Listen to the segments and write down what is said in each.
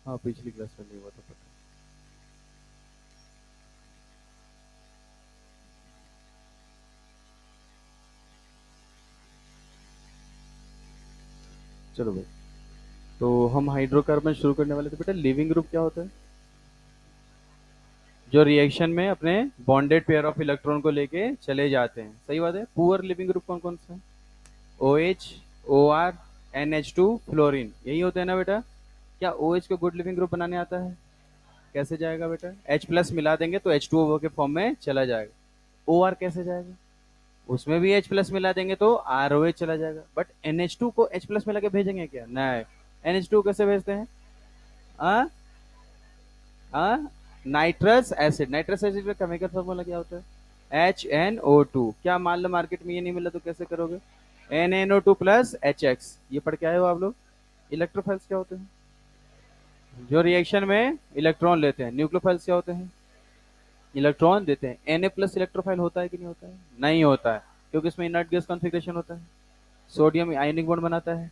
हाँ पिछली क्लास में नहीं हुआ था पता। चलो भाई, तो हम हाइड्रोकार्बन शुरू करने वाले थे बेटा। लिविंग ग्रुप क्या होता है? जो रिएक्शन में अपने बॉन्डेड पेयर ऑफ इलेक्ट्रॉन को लेके चले जाते हैं। सही बात है। पुअर लिविंग ग्रुप कौन कौन सा है? O H, O R, N H two, fluorine, यही होते हैं ना बेटा। क्या ओ एच को गुड लिविंग ग्रुप बनाने आता है? कैसे जाएगा बेटा? एच प्लस मिला देंगे तो एच टू ओ के फॉर्म में चला जाएगा। ओ आर कैसे जाएगा? उसमें भी एच प्लस मिला देंगे तो आर ओ एच चला जाएगा। बट एन एच टू को एच प्लस मिला के भेजेंगे क्या? नहीं। एन एच टू कैसे भेजते हैं? आ? आ? Nitrous acid. नाइट्रस एसिड का केमिकल फॉर्मूला क्या होता है? H N O two. क्या मान लो मार्केट में ये नहीं मिला तो कैसे करोगे? N N O two plus H X. ये पढ़ के आए हो आप लोग। इलेक्ट्रोफाइल्स क्या होते हैं? जो रिएक्शन में इलेक्ट्रॉन लेते हैं। न्यूक्लियोफाइल्स क्या होते हैं? इलेक्ट्रॉन देते हैं। Na प्लस इलेक्ट्रोफाइल होता है कि नहीं होता है? नहीं होता है, क्योंकि इसमें इनर्ट गैस कॉन्फ़िगरेशन होता है। सोडियम आयनिक बॉन्ड बनाता है।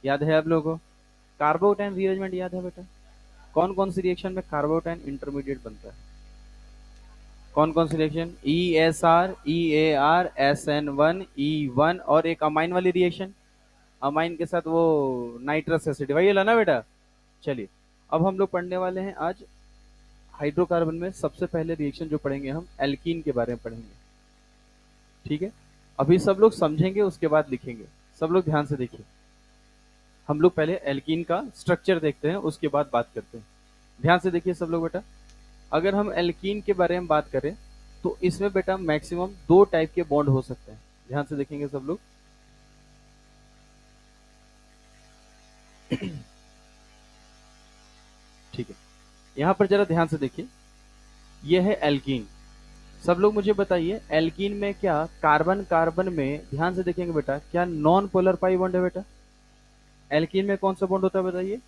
याद है आप लोगों को? कार्बोटाइन रीअरेंजमेंट याद है बेटा? कौन कौन सी रिएक्शन में कार्बोटाइन इंटरमीडिएट बनता है? कौन कौन सी reaction? E S R, E A R, S N one, E one, और एक अमाइन वाली रिएक्शन। अमाइन के साथ वो नाइट्रस एसिड, वही है ना बेटा। चलिए, अब हम लोग पढ़ने वाले हैं आज हाइड्रोकार्बन में सबसे पहले रिएक्शन जो पढ़ेंगे हम एल्कीन के बारे में पढ़ेंगे। ठीक है। अभी सब लोग समझेंगे, उसके बाद लिखेंगे। सब लोग ध्यान से देखिए। हम लोग पहले एल्कीन का स्ट्रक्चर देखते हैं, उसके बाद बात करते हैं। ध्यान से देखिए सब लोग बेटा। अगर हम एल्कीन के बारे में बात करें तो इसमें बेटा मैक्सिमम दो टाइप के बॉन्ड हो सकते हैं। ध्यान से देखेंगे सब लोग। ठीक है। यहाँ पर जरा ध्यान से देखिए। यह है एल्कीन। सब लोग मुझे बताइए, एल्कीन में क्या कार्बन कार्बन में, ध्यान से देखेंगे बेटा, क्या नॉन पोलर पाई बॉन्ड है बेटा? एल्कीन में कौन सा बॉन्ड होता है बताइए?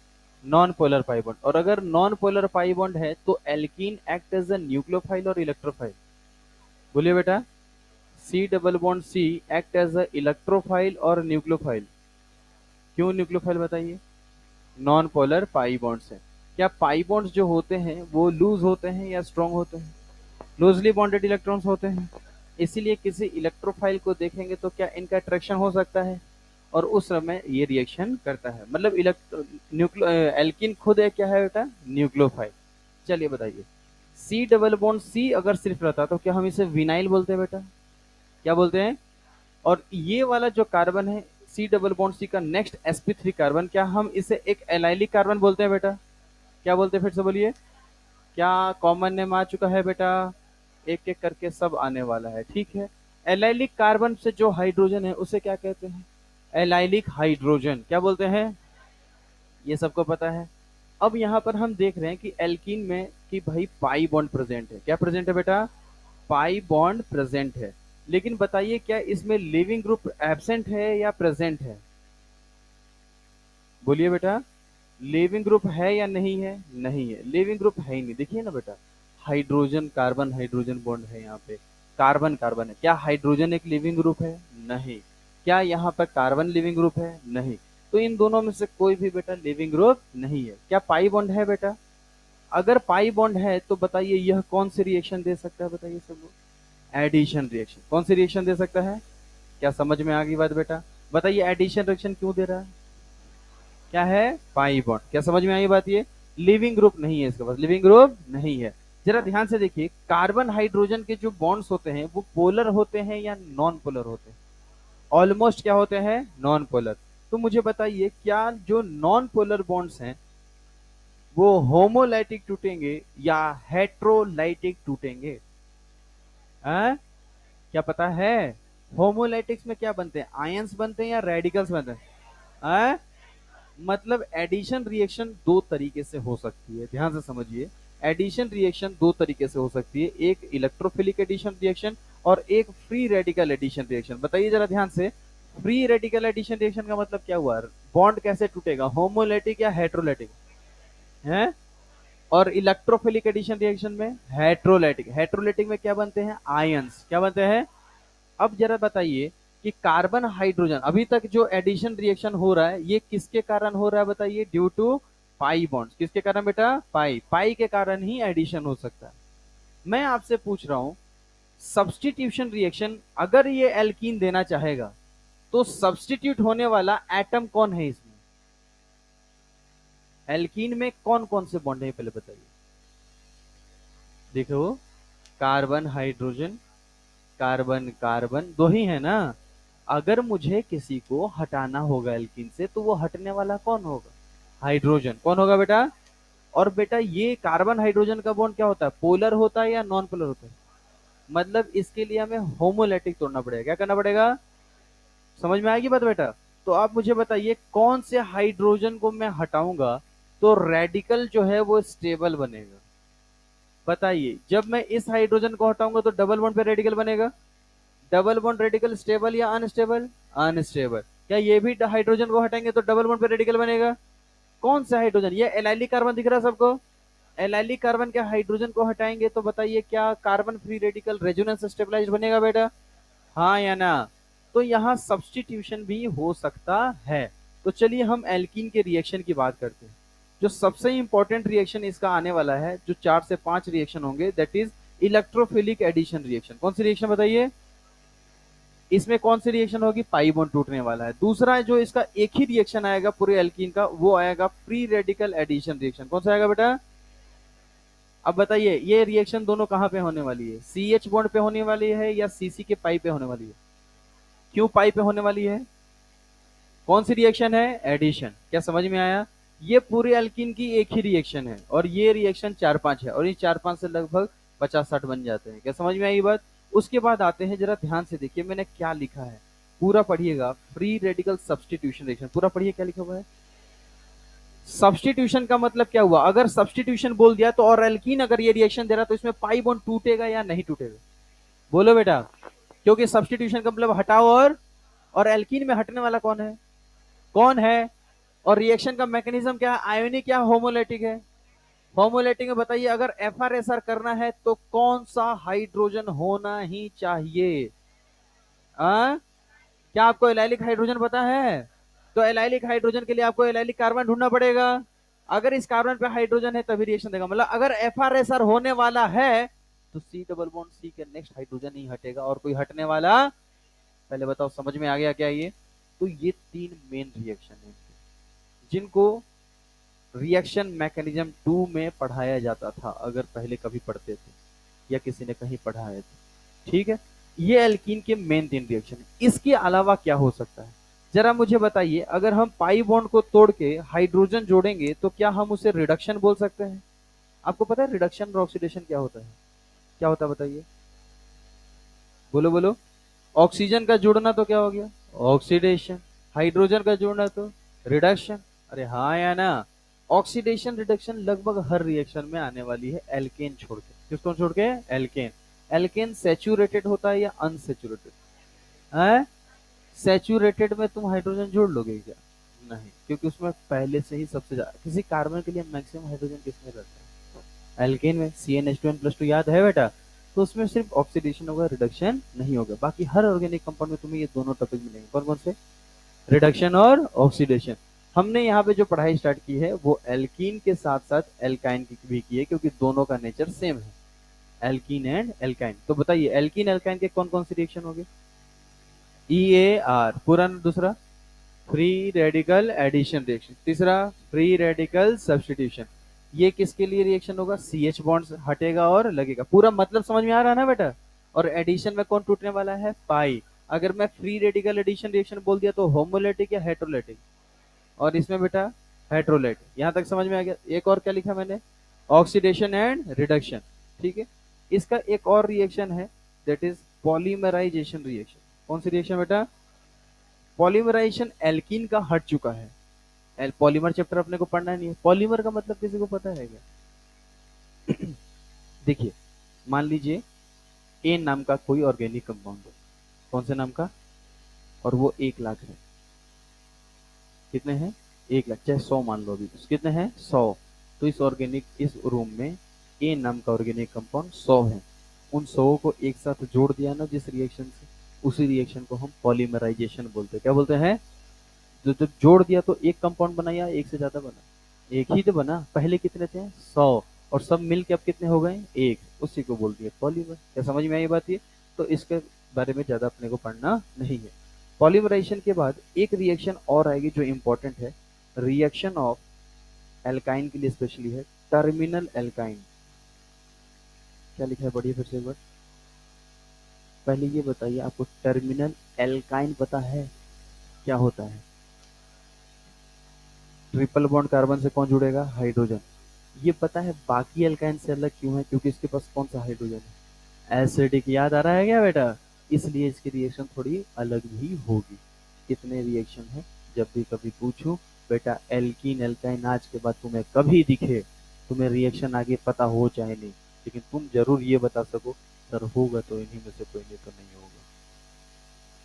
Non polar pi bond. और अगर नॉन पोलर पाई बॉन्ड है तो alkene act as a nucleophile और इलेक्ट्रोफाइल। बोलिए बेटा। C double bond C act as a electrophile और न्यूक्लियोफाइल। क्यों न्यूक्लियोफाइल बताइए? नॉन पोलर पाई बॉन्ड्स है। क्या पाई बॉन्ड्स जो होते हैं वो लूज होते हैं या स्ट्रांग होते हैं? लूजली बॉन्डेड इलेक्ट्रॉन्स होते हैं। इसीलिए किसी इलेक्ट्रोफाइल को देखेंगे तो क्या इनका अट्रैक्शन हो सकता है, और उस समय ये रिएक्शन करता है। मतलब न्यूक्लियो एल्किन खुद है क्या है बेटा? न्यूक्लियोफाइल। चलिए बताइए, सी डबल बॉन्ड सी अगर सिर्फ रहता तो क्या हम इसे विनाइल बोलते हैं बेटा? क्या बोलते हैं? और ये वाला जो कार्बन है सी डबल बॉन्ड सी का नेक्स्ट sp3 कार्बन, क्या हम इसे एक एलाइलिक कार्बन बोलते हैं बेटा? क्या बोलते हैं फिर से बोलिए। क्या कॉमन नेम आ चुका है बेटा? एक एक करके सब आने वाला है। ठीक है। एलाइलिक कार्बन से जो हाइड्रोजन है उसे क्या कहते हैं? Allylic hydrogen. क्या बोलते हैं? ये सबको पता है। अब यहाँ पर हम देख रहे हैं कि एल्कीन में कि भाई पाई बॉन्ड प्रेजेंट है। क्या प्रेजेंट है बेटा? पाई बॉन्ड प्रेजेंट है। लेकिन बताइए, क्या इसमें लिविंग ग्रुप एब्सेंट है या प्रेजेंट है? बोलिए बेटा। लिविंग ग्रुप है या नहीं है? नहीं है, लिविंग ग्रुप है ही नहीं। देखिए ना बेटा, हाइड्रोजन कार्बन हाइड्रोजन बॉन्ड है यहाँ पे। कार्बन कार्बन है। क्या हाइड्रोजन एक लिविंग ग्रुप है? नहीं। क्या यहाँ पर कार्बन लिविंग ग्रुप है? नहीं। तो इन दोनों में से कोई भी बेटा लिविंग ग्रुप नहीं है। क्या पाई बॉन्ड है बेटा? अगर पाई बॉन्ड है तो बताइए यह कौन सी रिएक्शन दे सकता है? बताइए सब लोग। Addition reaction. कौन सी रिएक्शन दे सकता है? क्या समझ में आ गई बात बेटा? बताइए एडिशन रिएक्शन क्यों दे रहा है? क्या है? Pi bond. क्या समझ में आई बात? ये लिविंग ग्रुप नहीं है, इसके पास लिविंग ग्रुप नहीं है। जरा ध्यान से देखिए, कार्बन हाइड्रोजन के जो बॉन्ड्स होते हैं वो पोलर होते हैं या नॉन पोलर होते हैं? ऑलमोस्ट क्या होते हैं? Non polar. तो मुझे बताइए, क्या जो नॉन पोलर बॉन्ड्स हैं वो होमोलाइटिक टूटेंगे या हेट्रोलाइटिक टूटेंगे? हैं? क्या पता है? होमोलाइटिक्स में क्या बनते हैं? आयंस बनते हैं या रेडिकल्स बनते हैं? मतलब एडिशन रिएक्शन दो तरीके से हो सकती है। ध्यान से समझिए। एडिशन रिएक्शन दो तरीके से हो सकती है, एक इलेक्ट्रोफिलिक एडिशन रिएक्शन और एक फ्री रेडिकल एडिशन रिएक्शन। बताइए जरा ध्यान से। फ्री रेडिकल एडिशन रिएक्शन का मतलब क्या हुआ? बॉन्ड कैसे टूटेगा? होमोलाइटिक या हेट्रोलाइटिक? है। और इलेक्ट्रोफिलिक एडिशन रिएक्शन में हेट्रोलाइटिक। हेट्रोलाइटिक में क्या बनते हैं? आयंस। क्या बनते हैं? अब जरा बताइए कि कार्बन हाइड्रोजन अभी तक जो एडिशन रिएक्शन हो रहा है ये किसके कारण हो रहा है बताइए? ड्यू टू पाई बॉन्ड्स, किसके कारण बेटा? पाई, पाई के कारण ही एडिशन हो सकता है। मैं आपसे पूछ रहा हूं, सब्स्टिट्यूशन रिएक्शन अगर ये एल्कीन देना चाहेगा तो सब्स्टिट्यूट होने वाला एटम कौन है इसमें? एल्कीन में कौन कौन से बॉन्ड है पहले बताइए। देखो, कार्बन हाइड्रोजन, कार्बन कार्बन, दो ही है ना। अगर मुझे किसी को हटाना होगा एल्कीन से तो वो हटने वाला कौन होगा? हाइड्रोजन। कौन होगा बेटा? और बेटा ये कार्बन हाइड्रोजन का बॉन्ड क्या होता है, पोलर होता है या नॉन पोलर होता है? मतलब इसके लिए हमें होमोलैटिक तोड़ना पड़ेगा। क्या करना पड़ेगा? समझ में आएगी बात बेटा? तो आप मुझे बताइए कौन से हाइड्रोजन को मैं हटाऊंगा तो रेडिकल जो है वो स्टेबल बनेगा? बताइए, जब मैं इस हाइड्रोजन को हटाऊंगा तो डबल बॉन्ड पे रेडिकल बनेगा। डबल बॉन्ड रेडिकल स्टेबल या अनस्टेबल? अनस्टेबल। क्या ये भी हाइड्रोजन को हटाएंगे तो डबल बॉन्ड पे रेडिकल बनेगा? कौन सा हाइड्रोजन? ये एलाइलिक कार्बन दिख रहा है सबको? एलाइलिक कार्बन के हाइड्रोजन को हटाएंगे तो बताइए क्या carbon free radical resonance stabilise बनेगा बेटा? हाँ या ना? तो यहाँ सब्स्टिट्यूशन भी हो सकता है। तो चलिए हम एल्कीन के रिएक्शन की बात करते हैं। जो सबसे इंपॉर्टेंट रिएक्शन इसका आने वाला है, जो 4 से 5 रिएक्शन होंगे, that is electrophilic addition reaction. कौन सी रिएक्शन बताइए? इसमें कौन सी रिएक्शन होगी? पाई बॉन्ड टूटने वाला है। दूसरा जो इसका एक ही रिएक्शन आएगा पूरे एल्कीन का, वो आएगा फ्री रेडिकल एडिशन रिएक्शन। कौन सा आएगा बेटा? अब बताइए ये रिएक्शन दोनों कहां पे होने वाली है? सी एच बॉन्ड पे होने वाली है या सीसी के पाई पे होने वाली है? क्यों पाई पे होने वाली है? कौन सी रिएक्शन है? एडिशन। क्या समझ में आया? ये पूरे अल्कीन की एक ही रिएक्शन है और ये रिएक्शन 4-5 है और ये 4-5 से लगभग 50-60 बन जाते हैं। क्या समझ में आई बात? उसके बाद आते हैं, जरा ध्यान से देखिए मैंने क्या लिखा है, पूरा पढ़िएगा। फ्री रेडिकल सब्स्टिट्यूशन रिएक्शन, पूरा पढ़िए क्या लिखा हुआ है। सब्स्टिट्यूशन का मतलब क्या हुआ? अगर सब्स्टिट्यूशन बोल दिया तो, और एल्कीन अगर ये रिएक्शन दे रहा तो इसमें पाई बॉन्ड टूटेगा या नहीं टूटेगा? बोलो बेटा। क्योंकि सब्स्टिट्यूशन का मतलब हटाओ, और एल्कीन में हटने वाला कौन है? कौन है? और रिएक्शन का मैकेनिज्म क्या है? आयोनिक या होमोलेटिक है? होमोलेटिक में बताइए अगर एफआरएसआर करना है तो कौन सा हाइड्रोजन होना ही चाहिए? क्या आपको एलाइलिक हाइड्रोजन पता है? तो एलाइलिक हाइड्रोजन के लिए आपको एलाइलिक कार्बन ढूंढना पड़ेगा। अगर इस कार्बन पे हाइड्रोजन है तभी रिएक्शन देगा। मतलब अगर एफआरएसआर होने वाला है तो सी डबल बॉन्ड सी के नेक्स्ट हाइड्रोजन ही हटेगा और कोई हटने वाला? पहले बताओ समझ में आ गया क्या ये? तो ये 3 मेन रिएक्शन है जिनको रिएक्शन मैकेनिज्म 2 में पढ़ाया जाता था, अगर पहले कभी पढ़ते थे या किसी ने कहीं पढ़ा है तो। ठीक है, ये एल्कीन के मेन 3 रिएक्शन है। इसके अलावा क्या हो सकता है जरा मुझे बताइए। अगर हम पाई बॉन्ड को तोड़ के हाइड्रोजन जोड़ेंगे तो क्या हम उसे रिडक्शन बोल सकते हैं? आपको पता है रिडक्शन और ऑक्सीडेशन क्या होता है? क्या होता है बताइए, बोलो बोलो। ऑक्सीजन का जोड़ना तो क्या हो गया? ऑक्सीडेशन। हाइड्रोजन का जोड़ना तो रिडक्शन। अरे हाँ या ना? ऑक्सीडेशन रिडक्शन लगभग हर रिएक्शन में आने वाली है, एल्केन छोड़ के। किसको छोड़ के? एल्केन। एल्केन सैचुरेटेड होता है या अनसैचुरेटेड? है सैचुरेटेड में तुम हाइड्रोजन जोड़ लोगे क्या? नहीं, क्योंकि उसमें पहले से ही सबसे ज्यादा, किसी कार्बन के लिए मैक्सिमम हाइड्रोजन किसमें रहता है? एल्केन में। CnH2n+2 याद है बेटा? तो उसमें सिर्फ ऑक्सीडेशन होगा, रिडक्शन नहीं होगा। बाकी हर ऑर्गेनिक कंपाउंड में तुम्हें ये दोनों टॉपिक मिलेंगे। कौन कौन से? रिडक्शन और ऑक्सीडेशन। हमने यहाँ पे जो पढ़ाई स्टार्ट की है वो एल्कीन के साथ साथ एल्काइन की भी की है, क्योंकि दोनों का नेचर सेम है, एल्कीन एंड एल्काइन। तो बताइए एल्कीन एल्काइन के कौन कौन से रिएक्शन हो गए? EAR पूरा, दूसरा फ्री रेडिकल एडिशन रिएक्शन, तीसरा फ्री रेडिकल सब्स्टिट्यूशन। ये किसके लिए रिएक्शन होगा? CH बॉन्ड्स हटेगा और लगेगा। पूरा मतलब समझ में आ रहा है ना बेटा? और एडिशन में कौन टूटने वाला है? पाई। अगर मैं फ्री रेडिकल एडिशन रिएक्शन बोल दिया तो होमोलेटिक या हेट्रोलेटिक? और इसमें बेटा हेट्रोलेटिक। यहां तक समझ में आ गया? एक और क्या लिखा मैंने? Oxidation and reduction. ठीक है, इसका एक और रिएक्शन है, दैट इज पॉलीमराइजेशन रिएक्शन। कौन सी रिएक्शन बेटा? पॉलीमराइजेशन एल्कीन का हट चुका है। पॉलीमर चैप्टर अपने को पढ़ना नहीं है। पॉलीमर का मतलब किसी को पता है क्या? देखिए, मान लीजिए ए नाम का कोई ऑर्गेनिक कंपाउंड है। कौन से नाम का? और वो 1 लाख है। कितने हैं? 1 लाख, चाहे 100 मान लो। अभी कितने हैं? 100। तो इस ऑर्गेनिक, इस रूम में ए नाम का ऑर्गेनिक कंपाउंड 100 है। उन 100 को एक साथ जोड़ दिया ना जिस रिएक्शन से, उसी रिएक्शन को हम पॉलीमराइजेशन बोलते हैं। क्या बोलते हैं? जो जोड़ दिया तो एक कंपाउंड बना या एक से ज्यादा बना? एक ही तो बना, पहले कितने थे? 100, और सब मिल के अब कितने हो गए? एक, उसी को बोलती है पॉलीमर। क्या समझ में आई बात ये? तो इसके बारे में ज्यादा अपने को पढ़ना नहीं है। पॉलीमराइजेशन के बाद एक रिएक्शन और आएगी जो इंपॉर्टेंट है, रिएक्शन ऑफ एल्काइन के लिए स्पेशली है, टर्मिनल एल्काइन। क्या लिखा है, बढ़िया फिर से एक बार। पहले ये बताइए, आपको टर्मिनल एल्काइन पता है क्या होता है? ट्रिपल बॉन्ड कार्बन से कौन जुड़ेगा? हाइड्रोजन। ये पता है बाकी एल्काइन से अलग क्यों है? क्योंकि इसके पास कौन सा हाइड्रोजन है? एसिडिक। याद आ रहा है क्या बेटा? इसलिए इसकी रिएक्शन थोड़ी अलग भी होगी। कितने रिएक्शन है? जब भी कभी पूछूं बेटा एल्कीन एल्काइन, आज के बाद तुम्हें कभी दिखे, तुम्हें रिएक्शन आगे पता हो चाहे नहीं, लेकिन तुम जरूर ये बता सको सर होगा तो इन्हीं में से कोई, नहीं तो नहीं होगा।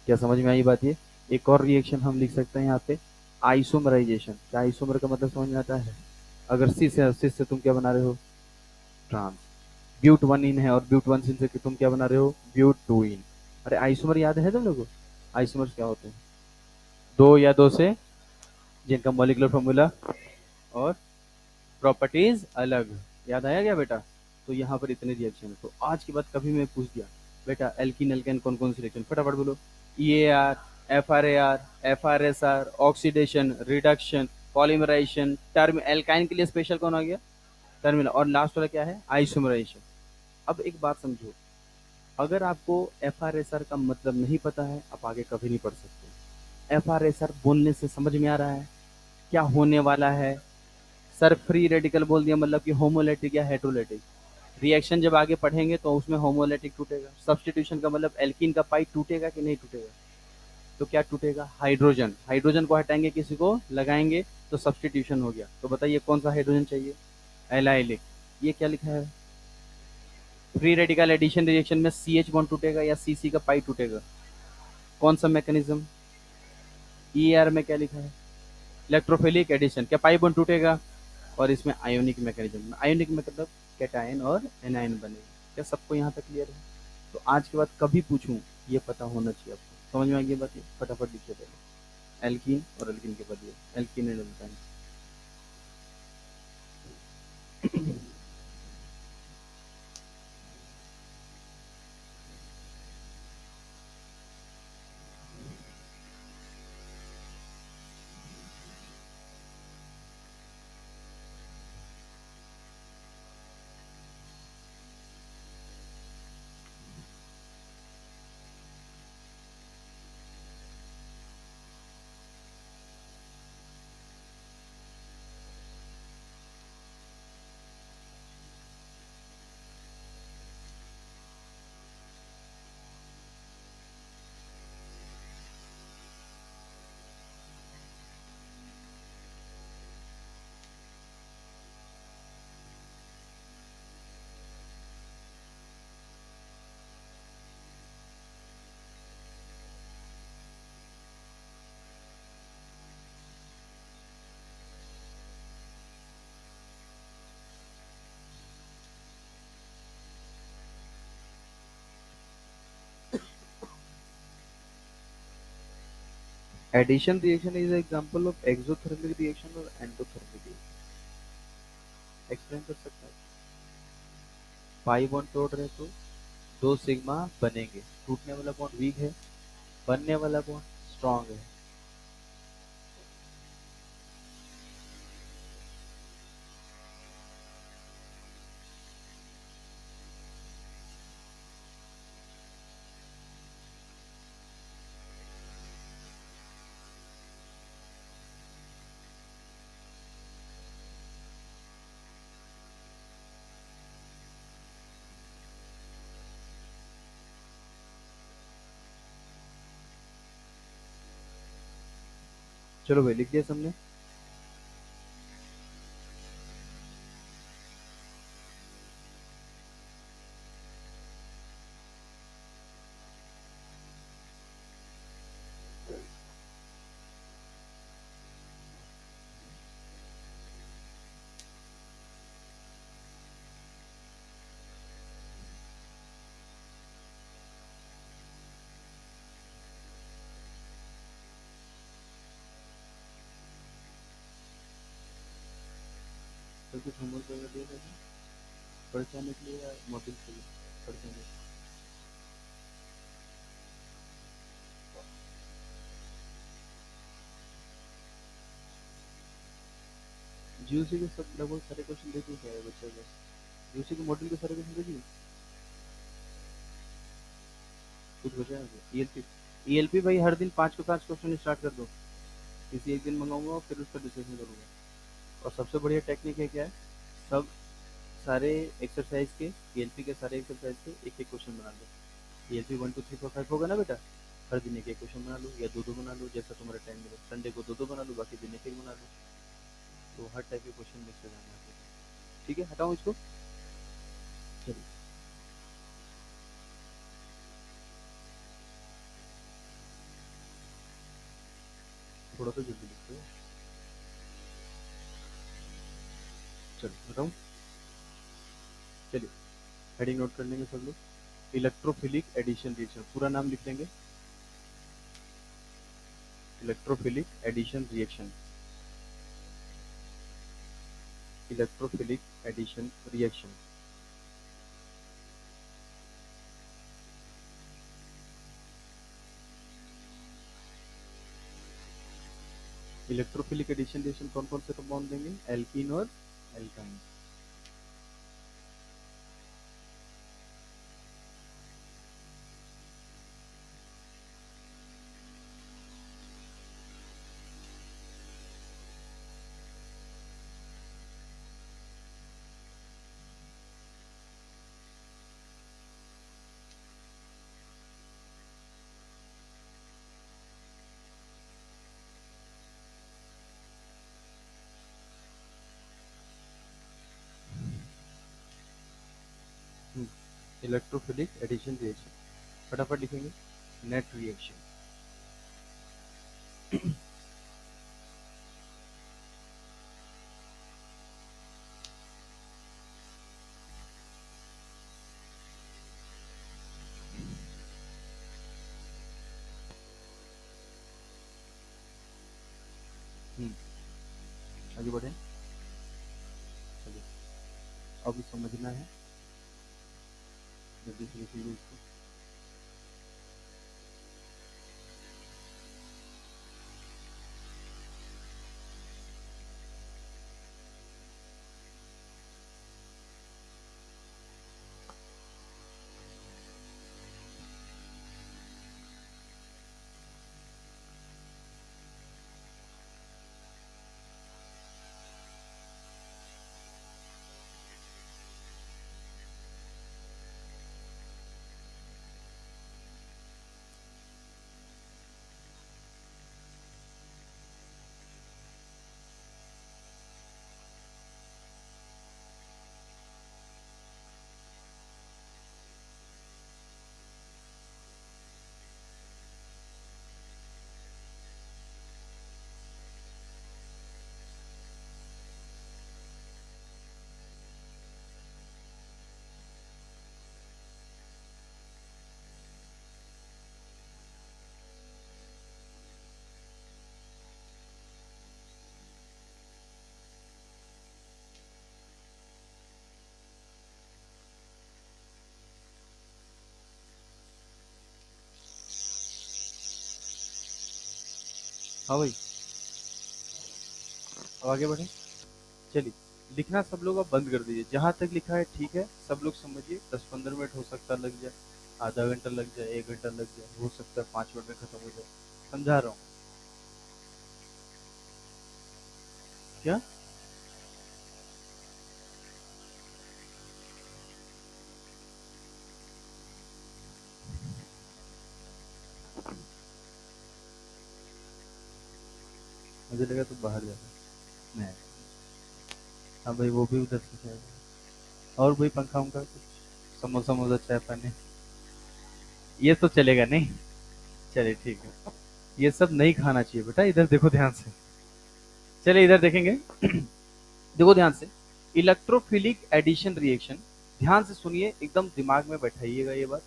क्या समझ में आई बात ये? एक और रिएक्शन हम लिख सकते हैं यहाँ पे, आइसोमराइजेशन। क्या आइसोमर का मतलब समझ में आता है? अगर cis से तुम क्या बना रहे हो? ट्रांस। ब्यूट वन इन है और ब्यूट वन सिन से तुम क्या बना रहे हो? ब्यूट टू इन। अरे आइसोमर याद है तुम लोगों को? आइसोमर क्या होते हैं? दो या दो से जिनका मॉलिक्यूलर फॉर्मूला और प्रॉपर्टीज अलग। याद आया क्या बेटा? तो यहाँ पर इतने रिएक्शन है। तो आज के बाद कभी मैं पूछ दिया बेटा एल्किन एल्केन कौन कौन सी रिएक्शन, फटाफट बोलो। E A R, F R A R, F R S R, oxidation, reduction, polymerization, term alkyne के लिए स्पेशल कौन आ गया? टर्मिनल। और लास्ट वाला क्या है? आइसोमराइजेशन। अब एक बात समझो, अगर आपको एफ आर एस आर का मतलब नहीं पता है, आप आगे कभी नहीं पढ़ सकते। एफ आर एस आर बोलने से समझ में आ रहा है क्या होने वाला है? सर फ्री रेडिकल बोल दिया मतलब कि होमोलेटिक या हेट्रोलेटिक। रिएक्शन जब आगे पढ़ेंगे तो उसमें होमोलेटिक टूटेगा। सब्सटीट्यूशन का मतलब एल्कीन का पाई टूटेगा कि नहीं टूटेगा? तो क्या टूटेगा? हाइड्रोजन। हाइड्रोजन को हटाएंगे, किसी को लगाएंगे, तो सब्सटीट्यूशन हो गया। तो बताइए कौन सा हाइड्रोजन चाहिए? एलाइलिक। ये क्या लिखा है? फ्री रेडिकल एडिशन रिएक्शन में सी एच बॉन्ड टूटेगा या सी सी का पाई टूटेगा? कौन सा मैकेनिज्म? ई आर में क्या लिखा है? Electrophilic addition. क्या पाई बॉन्ड टूटेगा? और इसमें आयोनिक मैकेनिज्म। आयोनिक मतलब कैटायन और एनायन बनेगा। क्या सबको यहाँ तक क्लियर है? तो आज के बाद कभी पूछूं, ये पता होना चाहिए आपको। समझ में आ गई बात? ये फटाफट लिखिए पहले, एल्कीन और एल्कीन के बाद ये alkene and alkyne. Addition reaction is example of exothermic reaction और एंडोथर्मिक रिएक्शन। एक्सप्लेन कर सकता है? पाई बॉन्ड तोड़ रहे तो दो सिग्मा बनेंगे, टूटने वाला बॉन्ड वीक है, बनने वाला बॉन्ड स्ट्रांग है। चलो भाई लिख दिया सबने? तो कुछ होमवर्क वगैरह दिया था पढ़ के आने के लिए या मॉडल के लिए पढ़ के आने जीओसी के सब लगभग सारे क्वेश्चन देखे क्या है बच्चे को जीओसी के मॉडल के सारे क्वेश्चन देखिए कुछ बचा है ईएलपी ईएलपी भाई हर दिन 5 के 5 क्वेश्चन स्टार्ट कर दो किसी एक दिन मंगाऊंगा फिर उस पर डिस्कशन करूंगा और सबसे बढ़िया टेक्निक है क्या है सब सारे एक्सरसाइज के ईएलपी के सारे एक्सरसाइज के एक एक क्वेश्चन बना लो ईएलपी 1 2 3 4 5 होगा ना बेटा हर दिन एक एक क्वेश्चन बना लो या दो दो बना लो जैसा तुम्हारा टाइम मिले संडे को दो दो बना लो बाकी दिन एक एक बना लो तो हर टाइप के क्वेश्चन मिक्स हो जाना है ठीक है हटाऊं इसको चलिए थोड़ा सा जल्दी लिखते हो चलिए हटाऊं चलिए हेडिंग नोट कर लेंगे सब लोग इलेक्ट्रोफिलिक एडिशन रिएक्शन पूरा नाम लिख लेंगे electrophilic addition reaction electrophilic addition reaction electrophilic addition reaction कौन कौन से कंपाउंड देंगे एल्कीन और एल्काइन इलेक्ट्रोफिलिक एडिशन रिएक्शन फटाफट लिखेंगे नेट रिएक्शन आगे बढ़े चलिए अब समझना है जल्दी से लिखिए इसको हाँ भाई अब आगे बढ़े चलिए लिखना सब लोग अब बंद कर दीजिए जहां तक लिखा है ठीक है सब लोग समझिए 10 15 मिनट हो सकता है लग जाए आधा घंटा लग जाए 1 घंटा लग जाए हो सकता है 5 मिनट में खत्म हो जाए समझा रहा हूँ क्या मुझे लगा तो बाहर जाता नहीं हाँ भाई वो भी उधर से जाएगा और भाई पंखा उनका कुछ समोसा मोसा चाय पानी ये तो चलेगा नहीं चलिए ठीक है ये सब नहीं खाना चाहिए बेटा इधर देखो ध्यान से चलिए इधर देखेंगे देखो ध्यान से इलेक्ट्रोफिलिक एडिशन रिएक्शन ध्यान से सुनिए एकदम दिमाग में बैठाइएगा ये बात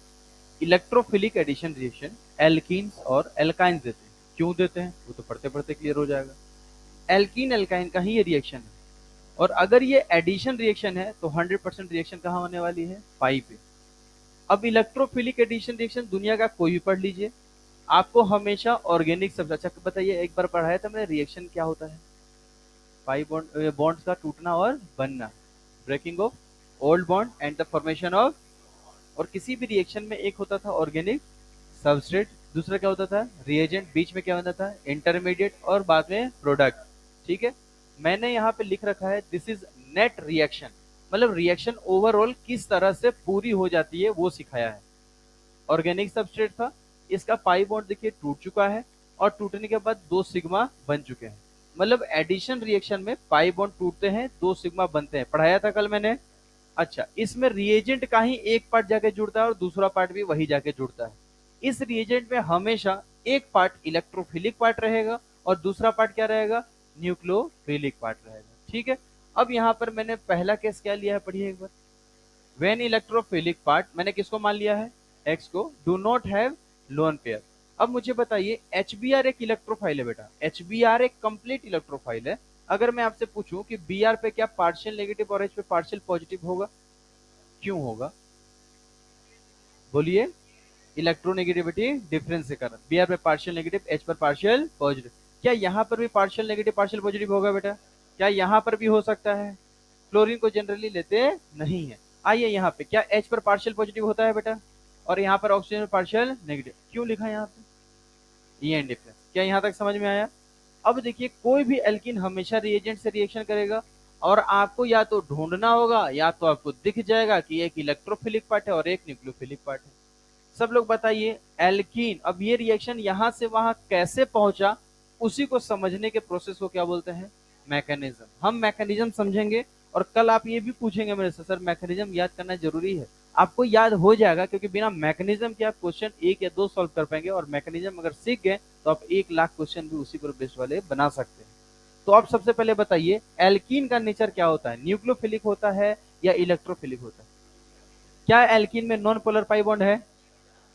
इलेक्ट्रोफिलिक एडिशन रिएक्शन एल्कीन्स और एल्काइंस देते हैं क्यों देते हैं वो तो पढ़ते पढ़ते क्लियर हो जाएगा एल्कीन एल्काइन का ही ये रिएक्शन है और अगर ये एडिशन रिएक्शन है तो 100% रिएक्शन कहाँ होने वाली है, पाई पे। अब इलेक्ट्रोफिलिक एडिशन रिएक्शन दुनिया का कोई भी पढ़ लीजिए, आपको हमेशा ऑर्गेनिक सबसे अच्छा बताइए, एक बार पढ़ाया था मैंने, रिएक्शन क्या होता है, पाई बॉन्ड, बॉन्ड्स का टूटना और बनना, breaking of old bond and the formation of. और किसी भी रिएक्शन में एक होता था ऑर्गेनिक सबस्ट्रेट, दूसरा क्या होता था रिएजेंट, बीच में क्या होता था इंटरमीडिएट और बाद में प्रोडक्ट। ठीक है, मैंने यहाँ पे लिख रखा है दिस इज नेट रिएक्शन, मतलब रिएक्शन ओवरऑल किस तरह से पूरी हो जाती है वो सिखाया है। ऑर्गेनिक सबस्ट्रेट था, इसका पाई बॉन्ड देखिए टूट चुका है और टूटने के बाद 2 सिग्मा बन चुके हैं, मतलब एडिशन रिएक्शन में पाई बॉन्ड टूटते हैं 2 सिग्मा बनते हैं, पढ़ाया था कल मैंने। अच्छा, इसमें रिएजेंट का ही एक पार्ट जाके जुड़ता है और दूसरा पार्ट भी वही जाके जुड़ता है। इस रिएजेंट में हमेशा एक पार्ट इलेक्ट्रोफिलिक पार्ट रहेगा और दूसरा पार्ट क्या रहेगा, न्यूक्लियोफिलिक पार्ट रहेगा। ठीक है, अब यहाँ पर मैंने पहला केस क्या लिया है, पढ़िए एक बार। व्हेन इलेक्ट्रोफिलिक पार्ट, मैंने किसको मान लिया है, एक्स को, do not have lone pair. अब मुझे बताइए एचबीआर एक इलेक्ट्रोफाइल है बेटा, एचबीआर एक कंप्लीट इलेक्ट्रोफाइल है। अगर मैं आपसे पूछूं कि बीआर पे क्या पार्शियल नेगेटिव और एच पे पार्शियल पॉजिटिव होगा, क्यों होगा, बोलिए, इलेक्ट्रोनेगेटिविटी डिफरेंस के कारण। बीआर पे पार्शियल नेगेटिव, एच पर पार्शियल पॉजिटिव। क्या यहाँ पर भी पार्शियल नेगेटिव पार्शियल पॉजिटिव होगा बेटा, क्या यहाँ पर भी हो सकता है, क्लोरीन को जनरली लेते नहीं है। आइए यहाँ पे क्या एच पर पार्शियल पॉजिटिव होता है बेटा, और यहाँ पर ऑक्सीजन पार्शियल नेगेटिव, क्यों लिखा है यहाँ पे, ये एंड डिफरेंस। क्या यहाँ तक समझ में आया। अब देखिए कोई भी एल्कीन हमेशा रिएजेंट से रिएक्शन करेगा और आपको या तो ढूंढना होगा या तो आपको दिख जाएगा कि एक इलेक्ट्रोफिलिक पार्ट है और एक न्यूक्लियोफिलिक पार्ट है। सब लोग बताइए एल्कीन, अब ये रिएक्शन यहां से वहां कैसे पहुंचा, उसी को समझने के प्रोसेस को क्या बोलते हैं, मैकेनिज्म। हम मैकेनिज्म समझेंगे और कल आप ये भी पूछेंगे मेरे से सर मैकेनिज्म याद करना जरूरी है, आपको याद हो जाएगा क्योंकि बिना मैकेनिज्म के आप क्वेश्चन 1 या 2 सॉल्व कर पाएंगे, और मैकेनिज्म अगर सीख गए तो आप 1 लाख क्वेश्चन भी उसी पर बेस्ड वाले बना सकते हैं। तो आप सबसे पहले बताइए एल्कीन का नेचर क्या होता है, न्यूक्लियोफिलिक होता है या इलेक्ट्रोफिलिक होता है। क्या एल्कीन में नॉन पोलर पाई बॉन्ड है।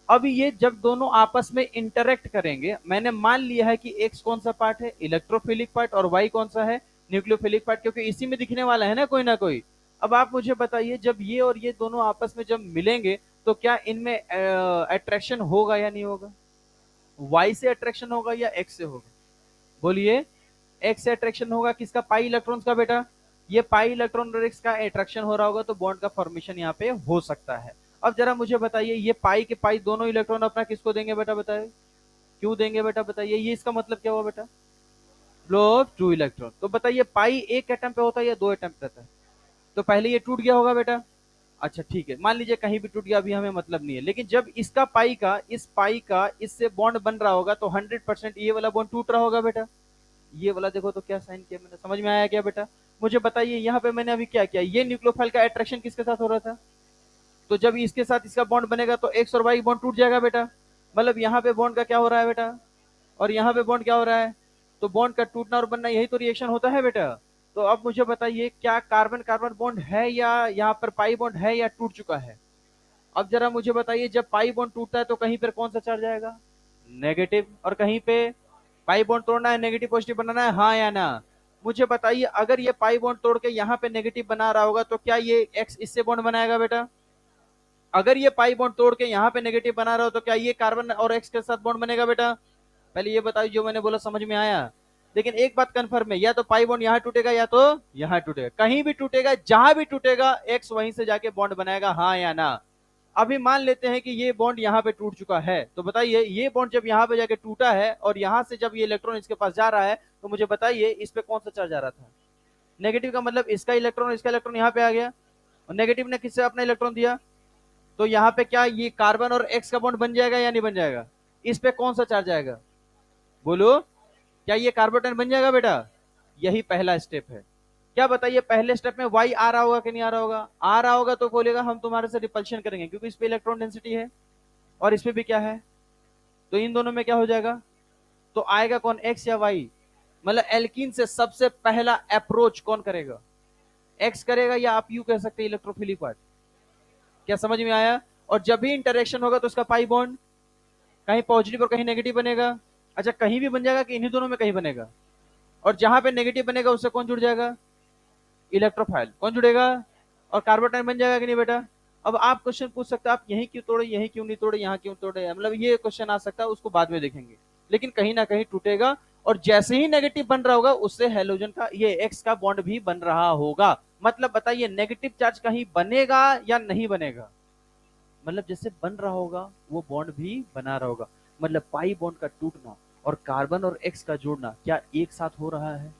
अब ये जब दोनों आपस में इंटरेक्ट करेंगे, मैंने मान लिया है कि एक्स कौन सा पार्ट है, इलेक्ट्रोफिलिक पार्ट, और वाई कौन सा है, न्यूक्लियोफिलिक पार्ट, क्योंकि इसी में दिखने वाला है ना कोई। अब आप मुझे बताइए जब ये और ये दोनों आपस में जब मिलेंगे तो क्या इनमें अट्रैक्शन होगा या नहीं होगा, वाई से अट्रैक्शन होगा या एक्स से होगा, बोलिए, एक्स से अट्रैक्शन होगा, किसका, पाई इलेक्ट्रॉन्स का बेटा। ये पाई इलेक्ट्रॉन और एक्स का अट्रैक्शन हो रहा होगा तो बॉन्ड का फॉर्मेशन यहाँ पे हो सकता है। अब जरा मुझे बताइए ये पाई के पाई दोनों इलेक्ट्रॉन अपना किसको देंगे बेटा, बताइए क्यों देंगे बेटा, बताइए ये इसका मतलब क्या हुआ बेटा, फ्लो ऑफ 2 इलेक्ट्रॉन। तो बताइए पाई एक एटम पे होता है या 2 एटम पे रहता है, तो पहले ये टूट गया होगा बेटा। अच्छा ठीक है, मान लीजिए कहीं भी टूट गया, अभी हमें मतलब नहीं है, लेकिन जब इसका पाई का इस पाई का इससे बॉन्ड बन रहा होगा तो 100% ये वाला बॉन्ड टूट रहा होगा बेटा। ये वाला देखो तो क्या साइन किया मैंने, समझ में आया क्या बेटा। मुझे बताइए यहाँ पे मैंने अभी क्या किया, ये न्यूक्लियोफाइल का अट्रैक्शन किसके साथ हो रहा था, तो जब इसके साथ इसका बॉन्ड बनेगा तो एक्स और वाई बॉन्ड टूट जाएगा बेटा, मतलब यहाँ पे बॉन्ड का क्या हो रहा है बेटा, और यहाँ पे बॉन्ड क्या हो रहा है, तो बॉन्ड का टूटना और बनना यही तो रिएक्शन होता है बेटा। तो अब मुझे बताइए क्या कार्बन कार्बन बॉन्ड है या यहाँ पर पाई बॉन्ड है या टूट चुका है। अब जरा मुझे बताइए जब पाई बॉन्ड टूटता है तो कहीं पर कौन सा चार्ज आएगा, नेगेटिव, और कहीं पे पाई बॉन्ड तोड़ना है नेगेटिव पॉजिटिव बनाना है, हाँ या ना। मुझे बताइए अगर ये पाई बॉन्ड तोड़ के यहाँ पे नेगेटिव बना रहा होगा तो क्या ये एक्स इससे बॉन्ड बनाएगा बेटा, अगर ये पाई बॉन्ड तोड़ के यहाँ पे नेगेटिव बना रहा हो तो क्या ये कार्बन और एक्स के साथ बॉन्ड बनेगा बेटा। पहले ये बताइए जो मैंने बोला समझ में आया। लेकिन एक बात कंफर्म है, या तो पाई बॉन्ड यहाँ टूटेगा या तो यहाँ टूटेगा, कहीं भी टूटेगा, जहां भी टूटेगा एक्स वहीं से जाके बॉन्ड बनाएगा, हाँ या ना। अभी मान लेते हैं कि ये बॉन्ड यहाँ पे टूट चुका है, तो बताइए ये बॉन्ड जब यहाँ पे जाके टूटा है और यहाँ से जब ये इलेक्ट्रॉन इसके पास जा रहा है तो मुझे बताइए इस पे कौन सा चार्ज आ रहा था, नेगेटिव का, मतलब इसका इलेक्ट्रॉन यहाँ पे आ गया और नेगेटिव ने किससे अपना इलेक्ट्रॉन दिया, तो यहाँ पे क्या ये कार्बन और एक्स का बॉन्ड बन जाएगा या नहीं बन जाएगा, इस पे कौन सा चार्ज आएगा, बोलो, क्या ये कार्बोटन बन जाएगा बेटा। यही पहला स्टेप है। क्या बताइए पहले स्टेप में वाई आ रहा होगा कि नहीं आ रहा होगा, आ रहा होगा तो बोलेगा हम तुम्हारे से रिपल्शन करेंगे क्योंकि इस पे इलेक्ट्रॉन डेंसिटी है और इस पे भी क्या है, तो इन दोनों में क्या हो जाएगा, तो आएगा कौन, एक्स या वाई। मतलब एल्कीन से सबसे पहला अप्रोच कौन करेगा, एक्स करेगा, या आप यू कह सकते हैं इलेक्ट्रोफिलिक पार्ट। क्या समझ में आया। और जब भी इंटरेक्शन होगा तो उसका पाई बॉन्ड कहीं पॉजिटिव और कहीं नेगेटिव बनेगा। अच्छा कहीं भी बन जाएगा कि इन्हीं दोनों में कहीं बनेगा, और जहां पे नेगेटिव बनेगा उससे कौन जुड़ जाएगा, इलेक्ट्रोफाइल कौन जुड़ेगा, और कार्बोटाइन बन जाएगा कि नहीं बेटा। अब आप क्वेश्चन पूछ सकते हैं आप यहीं क्यों तोड़े, यहीं क्यों नहीं तोड़े, यहाँ क्यों तोड़े, मतलब ये क्वेश्चन आ सकता है, उसको बाद में देखेंगे। लेकिन कहीं ना कहीं टूटेगा, और जैसे ही नेगेटिव बन रहा होगा उससे हेलोजन का ये एक्स का बॉन्ड भी बन रहा होगा। मतलब बताइए नेगेटिव चार्ज कहीं बनेगा या नहीं बनेगा, मतलब जैसे बन रहा होगा वो बॉन्ड भी बना रहा होगा। मतलब पाई बॉन्ड का टूटना और कार्बन और एक्स का जोड़ना क्या एक साथ हो रहा है,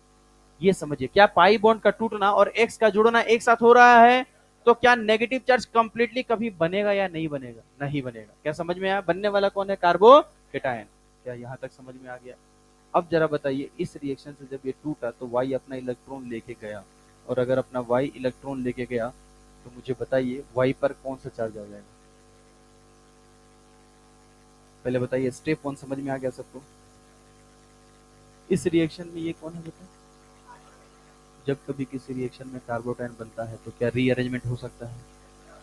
ये समझिए। क्या पाई बॉन्ड का टूटना और एक्स का जुड़ना एक साथ हो रहा है, तो क्या नेगेटिव चार्ज कंप्लीटली कभी बनेगा या नहीं बनेगा, नहीं बनेगा। क्या समझ में आया, बनने वाला कौन है, कार्बोकेटायन। क्या यहां तक समझ में आ गया। अब जरा बताइए इस रिएक्शन से जब ये टूटा तो वाई अपना इलेक्ट्रॉन लेके गया, और अगर अपना वाई इलेक्ट्रॉन लेके गया तो मुझे बताइए वाई पर कौन सा चार्ज आ जाएगा। पहले बताइए स्टेप वन समझ में आ गया सबको। इस रिएक्शन में ये कौन है बेटा, जब कभी किसी रिएक्शन में कार्बोटाइन बनता है तो क्या रीअरेंजमेंट हो सकता है।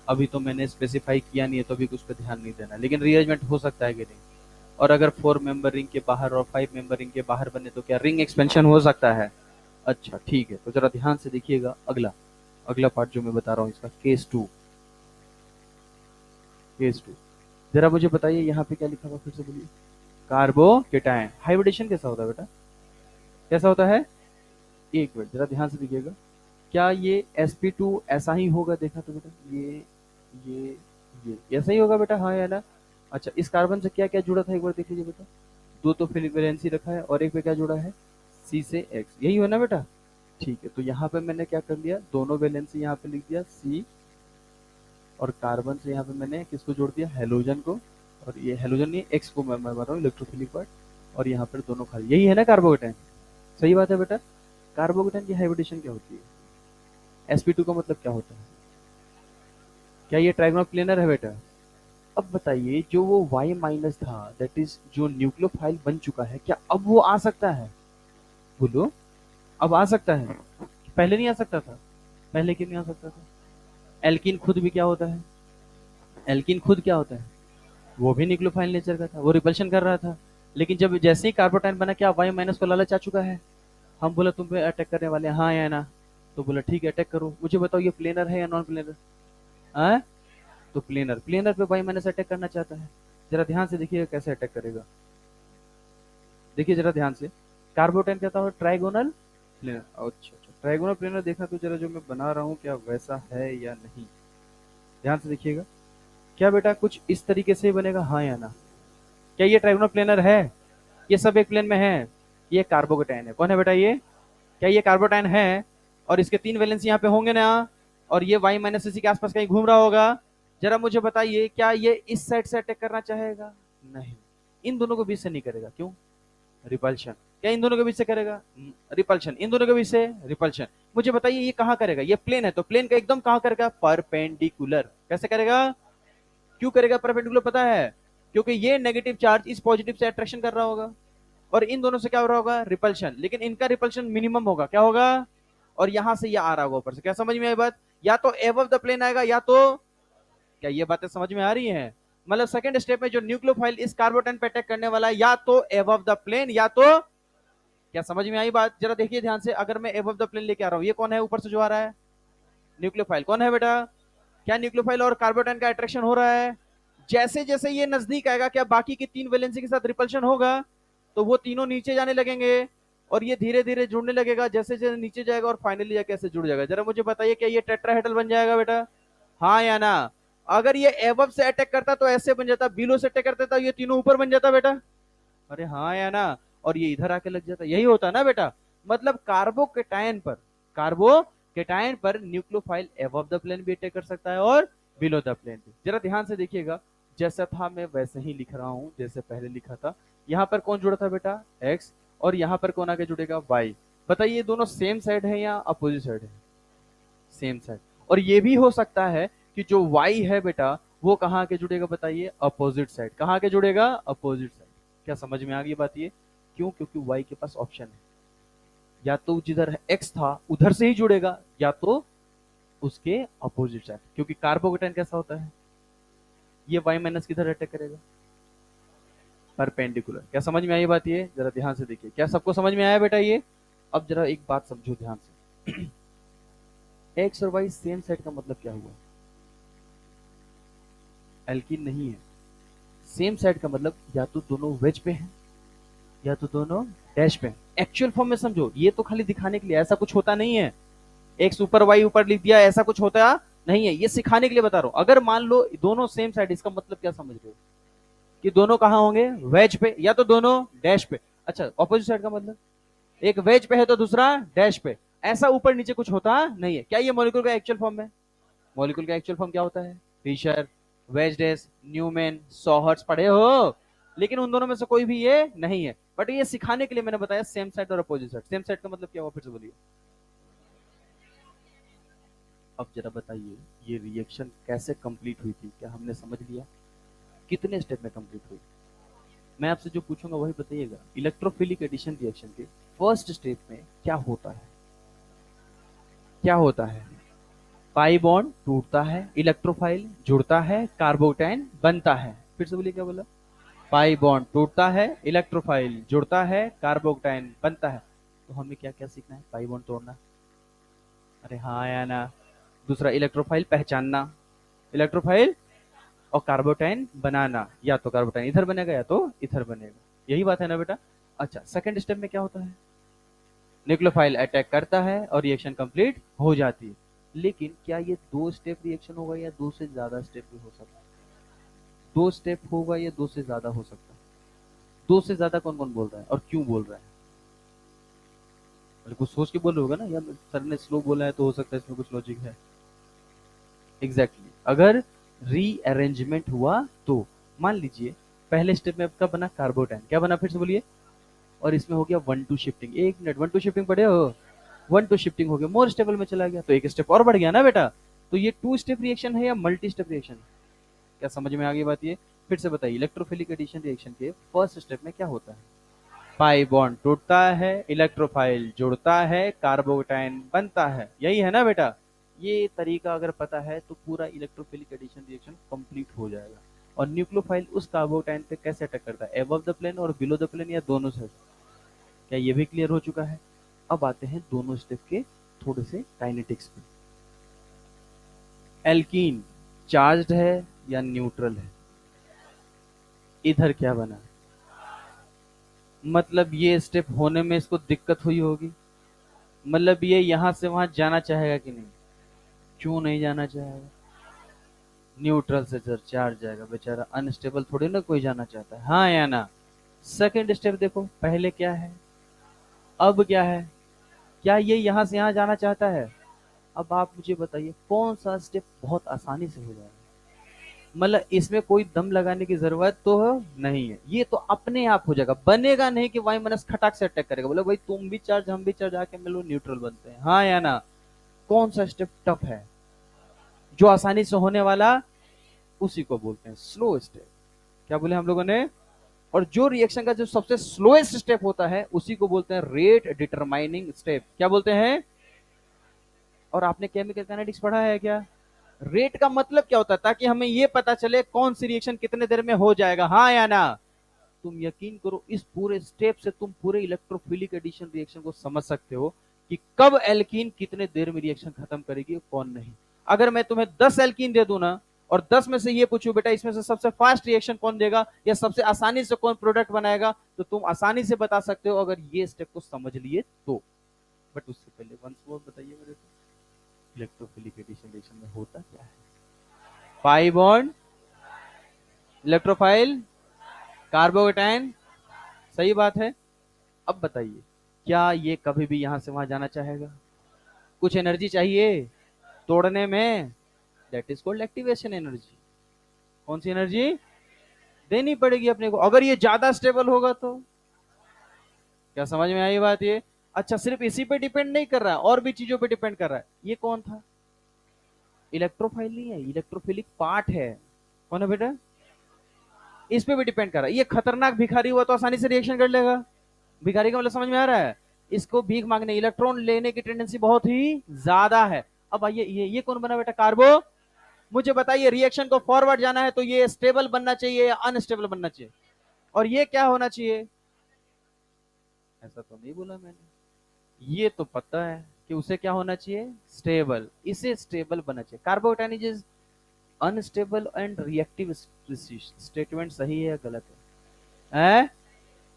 अभी तो मैंने स्पेसिफाई किया नहीं है तो अभी कुछ पे ध्यान नहीं देना, लेकिन रीअरेंजमेंट हो सकता है कि नहीं। और अगर 4 मेंबर रिंग के बाहर और 5 मेंबर रिंग के बाहर बने तो क्या रिंग एक्सपेंशन हो सकता है। अच्छा ठीक है, तो जरा ध्यान से देखिएगा अगला अगला पार्ट जो मैं बता रहा हूँ इसका केस टू। जरा मुझे बताइए यहाँ पे क्या लिखा हुआ फिर से बोलिए। कार्बोकेटायन हाइब्रिडेशन कैसा होता है बेटा, कैसा होता है। एक मिनट जरा ध्यान से देखिएगा, क्या ये sp2 ऐसा ही होगा, देखा तो बेटा ये ये ऐसा ही होगा बेटा, हाँ या ना। अच्छा इस कार्बन से क्या क्या जुड़ा था एक बार देख लीजिए बेटा। दो तो फिर वैलेंसी रखा है और एक पे क्या जुड़ा है, सी से एक्स, यही हो ना बेटा। ठीक है, तो यहाँ पे मैंने क्या कर लिया, दोनों वैलेंसी यहाँ पे लिख दिया सी, और कार्बन से यहाँ पे मैंने किसको जोड़ दिया, हेलोजन को। और ये हेलोजन नहीं एक्स को मैं बता रहा हूँ इलेक्ट्रोफिलिक पार्ट, और यहाँ पर दोनों खाली, यही है ना कार्बोकेटाइन। सही बात है बेटा। कार्बोकेटाइन की हाइब्रिडेशन क्या होती है, sp2 का मतलब क्या होता है, क्या ये ट्राइगोनल प्लेनर है बेटा। अब बताइए जो वो y माइनस था, दैट इज जो न्यूक्लियोफाइल बन चुका है, क्या अब वो आ सकता है, बोलो। अब आ सकता है, पहले नहीं आ सकता था। पहले क्यों नहीं आ सकता था, एल्किन खुद भी क्या होता है, एल्किन खुद क्या होता है, वो भी न्यूक्लियोफाइल नेचर का था, वो रिपल्शन कर रहा था। लेकिन जब जैसे ही कार्बोटाइन बना क्या y माइनस को लालच आ चुका है, हम बोला तुम पे अटैक करने वाले हैं हाँ या ना, तो बोला ठीक है अटैक करो। मुझे बताओ ये प्लेनर है या नॉन प्लेनर, हाँ। तो प्लेनर प्लेनर पे वाई माइनस अटैक करना चाहता है। जरा ध्यान से देखिएगा कैसे अटैक करेगा, देखिए जरा ध्यान से। कार्बोटाइन कहता हो ट्राइगोनल प्लेनर, अच्छा अच्छा ट्राइगोनल प्लेनर देखा तो जरा जो मैं बना रहा हूँ क्या वैसा है या नहीं, ध्यान से देखिएगा। क्या बेटा कुछ इस तरीके से बनेगा, हाँ या ना। क्या ये ट्राइगोनल प्लेनर है, ये सब एक प्लेन में है, ये कार्बोकेटाइन है, कौन है बेटा ये, क्या ये कार्बोटाइन है, और इसके 3 वैलेंस यहाँ पे होंगे ना, और ये y माइनस इसी के आसपास कहीं घूम रहा होगा। जरा मुझे बताइए क्या ये इस साइड से अटैक करना चाहेगा, नहीं। इन दोनों के बीच से नहीं करेगा, क्यों, रिपल्शन। क्या इन दोनों के बीच से करेगा, रिपल्शन। इन दोनों के बीच से रिपल्शन। मुझे बताइए ये कहाँ करेगा, ये प्लेन है तो प्लेन का एकदम कहाँ करेगा, परपेंडिकुलर। कैसे करेगा, क्यों करेगा परपेंडिकुलर पता है, क्योंकि ये नेगेटिव चार्ज इस पॉजिटिव से अट्रैक्शन कर रहा होगा, और इन दोनों से क्या हो रहा होगा, रिपल्शन। लेकिन इनका रिपल्शन मिनिमम होगा, क्या होगा, और यहां से ये आ रहा होगा ऊपर से। क्या समझ में आई बात, या तो एबव द प्लेन आएगा या तो, क्या ये बातें समझ में आ रही हैं। मतलब सेकंड स्टेप में जो न्यूक्लियोफाइल इस कार्बोटाइन पे अटैक करने वाला है या तो एबव द प्लेन या तो, क्या समझ में आई बात, जरा देखिए ध्यान से। अगर मैं एबव द प्लेन लेके आ रहा हूं, ये कौन है ऊपर से जो आ रहा है, न्यूक्लियोफाइल। कौन है बेटा, क्या न्यूक्लियोफाइल और कार्बोटाइन का अट्रैक्शन हो रहा है। जैसे जैसे ये नजदीक आएगा क्या बाकी की 3 वैलेंसी के साथ रिपल्शन होगा, तो वो तीनों नीचे जाने लगेंगे, और ये धीरे धीरे जुड़ने लगेगा, जैसे जैसे नीचे जाएगा और फाइनली जाके ऐसे जुड़ जाएगा। जरा मुझे बताइए क्या ये टेट्राहेड्रल बन जाएगा बेटा, हाँ या ना। अगर ये एबव से अटैक करता तो ऐसे बन जाता, बिलो से अटैक करता तो ये तीनों ऊपर बन जाता बेटा, अरे हाँ या ना। और ये इधर आके लग जाता, यही होता ना बेटा। मतलब कार्बोकेटाइन पर न्यूक्लियोफाइल एबव द प्लेन भी अटैक कर सकता है और बिलो द प्लेन भी। जरा ध्यान से देखिएगा, जैसा था मैं वैसे ही लिख रहा हूं जैसे पहले लिखा था। यहाँ पर कौन जुड़ा था बेटा, एक्स, और यहाँ पर कौन आके जुड़ेगा, वाई। बताइए दोनों सेम साइड है या अपोजिट साइड है, सेम साइड। और ये भी हो सकता है कि जो वाई है बेटा वो कहाँ आके जुड़ेगा, बताइए अपोजिट साइड। कहाँ आके जुड़ेगा, अपोजिट साइड। क्या समझ में आ गई बात ये, क्यों, क्योंकि वाई के पास ऑप्शन है, या तो जिधर एक्स था उधर से ही जुड़ेगा या तो उसके अपोजिट साइड। क्योंकि कार्बोकेटाइन कैसा होता है, ये वाई माइनस किधर अटैक करेगा, परपेंडिकुलर। क्या समझ में आई बात ये, जरा ध्यान से देखिए। क्या सबको समझ में आया बेटा ये। अब जरा एक बात समझो ध्यान से। एक्स और वाई सेम साइड का मतलब क्या हुआ? एल्कीन नहीं है। सेम साइड का मतलब या तो दोनों वेज पे हैं या तो दोनों डैश पे हैं। एक्चुअल फॉर्म में समझो, ये तो खाली दिखाने के लिए, ऐसा कुछ होता नहीं है। एक्स ऊपर वाई ऊपर लिख दिया, ऐसा कुछ होता नहीं है, ये सिखाने के लिए बता रहा हूं। अगर मान लो दोनों सेम साइड, इसका मतलब क्या समझ रहे हो? कि दोनों कहां होंगे? वेज पे या तो दोनों डैश पे। अच्छा, ऑपोजिट साइड का मतलब एक वेज पे है तो दूसरा डैश पे। ऐसा ऊपर नीचे कुछ होता नहीं है। क्या ये मॉलिक्यूल का एक्चुअल फॉर्म है? मॉलिक्यूल का एक्चुअल फॉर्म क्या होता है? फिशर, वेजडेस, न्यूमैन, सॉहर्ट्स पढ़े हो। लेकिन उन दोनों में से कोई भी ये नहीं है। बट ये सिखाने के लिए मैंने बताया सेम साइड और अपोजिट साइड। सेम साइड का मतलब क्या हुआ, फिर से बोलिए। अब जरा बताइए, ये रिएक्शन कैसे कंप्लीट हुई थी? क्या हमने समझ लिया? कितने स्टेप में कंप्लीट हुई? मैं आपसे जो पूछूंगा वही बताइएगा। इलेक्ट्रोफिलिक एडिशन रिएक्शन के फर्स्ट स्टेप में क्या होता है? क्या होता है? पाई बॉन्ड टूटता है, इलेक्ट्रोफाइल जुड़ता है, कार्बोटाइन बनता है। फिर से बोलिए, क्या बोला? पाई बॉन्ड टूटता है, इलेक्ट्रोफाइल जुड़ता है, कार्बोटाइन बनता है। तो हमें क्या क्या सीखना है? पाई बॉन्ड तोड़ना, अरे हाँ या ना। दूसरा, इलेक्ट्रोफाइल पहचानना, इलेक्ट्रोफाइल और कार्बोटाइन बनाना। या तो कार्बोटाइन इधर बनेगा या तो इधर बनेगा। यही बात है ना बेटा? अच्छा, सेकंड स्टेप में क्या होता है? न्यूक्लियोफाइल अटैक करता है और रिएक्शन कंप्लीट हो जाती है। लेकिन क्या ये दो स्टेप रिएक्शन होगा या दो से ज्यादा स्टेप भी हो सकता है? दो स्टेप होगा या दो से ज्यादा हो सकता है? दो से ज्यादा कौन कौन बोल रहा है और क्यों बोल रहा है? मतलब कुछ सोच के बोल रहे होगा ना यार, सर ने स्लो बोला है तो हो सकता है इसमें कुछ लॉजिक है। Exactly exactly. अगर रीअरेंजमेंट हुआ तो मान लीजिए पहले स्टेप में आपका बना कार्बोटाइन, क्या बना फिर से बोलिए? और इसमें हो गया 1-2 शिफ्टिंग। एक मिनट, 1-2 शिफ्टिंग पढ़े हो? 1-2 शिफ्टिंग हो गया, मोर स्टेबल में चला गया, तो एक स्टेप और बढ़ गया ना बेटा। तो ये 2 स्टेप रिएक्शन है या मल्टी स्टेप रिएक्शन? क्या समझ में आ गई बात? ये फिर से बताइए, इलेक्ट्रोफिलिक एडिशन रिएक्शन के फर्स्ट स्टेप में क्या होता है? पाई बॉन्ड टूटता है, इलेक्ट्रोफाइल जुड़ता है, कार्बोटाइन बनता है। यही है ना बेटा? ये तरीका अगर पता है तो पूरा इलेक्ट्रोफिलिक एडिशन रिएक्शन कंप्लीट हो जाएगा। और न्यूक्लियोफाइल उस कार्बोटाइन पे कैसे अटैक करता है? अबव द प्लेन और बिलो द प्लेन या दोनों से? क्या ये भी क्लियर हो चुका है? अब आते हैं दोनों स्टेप के थोड़े से काइनेटिक्स पे। एल्कीन चार्ज्ड है या न्यूट्रल है? इधर क्या बना? मतलब ये स्टेप होने में इसको दिक्कत हुई होगी। मतलब ये यहां से वहां जाना चाहेगा कि नहीं? क्यों नहीं जाना चाहेगा? न्यूट्रल से सर चार्ज जाएगा, बेचारा अनस्टेबल थोड़ी ना कोई जाना चाहता है, हाँ या ना? सेकंड स्टेप देखो, पहले क्या है, अब क्या है? क्या ये यहां से यहां जाना चाहता है? अब आप मुझे बताइए कौन सा स्टेप बहुत आसानी से हो जाएगा? मतलब इसमें कोई दम लगाने की जरूरत तो नहीं है, ये तो अपने आप हो जाएगा। बनेगा नहीं कि वाई माइनस खटाक से अटैक करेगा, बोले भाई तुम भी चार्ज हम भी चार्ज आके मिलो न्यूट्रल बनते हैं, हाँ या ना? कौन सा स्टेप टफ है? जो आसानी से होने वाला उसी को बोलते हैं स्लो स्टेप। क्या बोले हम लोगों ने? और जो रिएक्शन का जो सबसे स्लोएस्ट स्टेप होता है उसी को बोलते हैं रेट डिटरमाइनिंग स्टेप। क्या बोलते हैं? और आपने केमिकल काइनेटिक्स पढ़ा है क्या? रेट का मतलब क्या होता है? ताकि हमें ये पता चले कौन सी रिएक्शन कितने देर में हो जाएगा, हाँ या ना? तुम यकीन करो, इस पूरे स्टेप से तुम पूरे इलेक्ट्रोफिलिक एडिशन रिएक्शन को समझ सकते हो कि कब एल्कीन कितने देर में रिएक्शन खत्म करेगी और कौन नहीं। अगर मैं तुम्हें 10 एल्कीन दे दूं ना और 10 में से ये पूछूं बेटा इसमें से सबसे फास्ट रिएक्शन कौन देगा या सबसे आसानी से कौन प्रोडक्ट बनाएगा, तो तुम आसानी से बता सकते हो अगर ये स्टेप को समझ लिए तो। बट उससे पहले वंस मोर बताइए मेरे को, इलेक्ट्रोफिलिक एडिशन रिएक्शन में होता क्या है? पाई बॉन्ड, इलेक्ट्रोफाइल, कार्बोकेटाइन, सही बात है। अब बताइए, क्या ये कभी भी यहां से वहां जाना चाहेगा? कुछ एनर्जी चाहिए तोड़ने में, that is called activation energy. कौन सी एनर्जी? देनी पड़ेगी अपने को। अगर ये ज्यादा स्टेबल होगा तो? क्या समझ में आई बात ये? अच्छा, सिर्फ इसी पे डिपेंड नहीं कर रहा है, और भी चीजों पे डिपेंड कर रहा है। ये कौन था? इलेक्ट्रोफाइल नहीं है, इलेक्ट्रोफिलिक पार्ट है। कौन है बेटा? इस पे भी डिपेंड कर रहा है। ये खतरनाक भिखारी हुआ तो आसानी से रिएक्शन कर लेगा। भिखारी का मतलब समझ में आ रहा है? इसको भीख मांगने, इलेक्ट्रॉन लेने की टेंडेंसी बहुत ही ज्यादा है। अब आइए, ये कौन बना बेटा? कार्बो। मुझे बताइए, रिएक्शन को फॉरवर्ड जाना है तो ये स्टेबल बनना चाहिए या अनस्टेबल बनना चाहिए? और ये क्या होना चाहिए? ऐसा तो नहीं बोला मैंने, ये तो पता है। कि उसे क्या होना चाहिए, स्टेबल, इसे स्टेबल बनना चाहिए। Carbocation is unstable and reactive statement सही है या गलत है?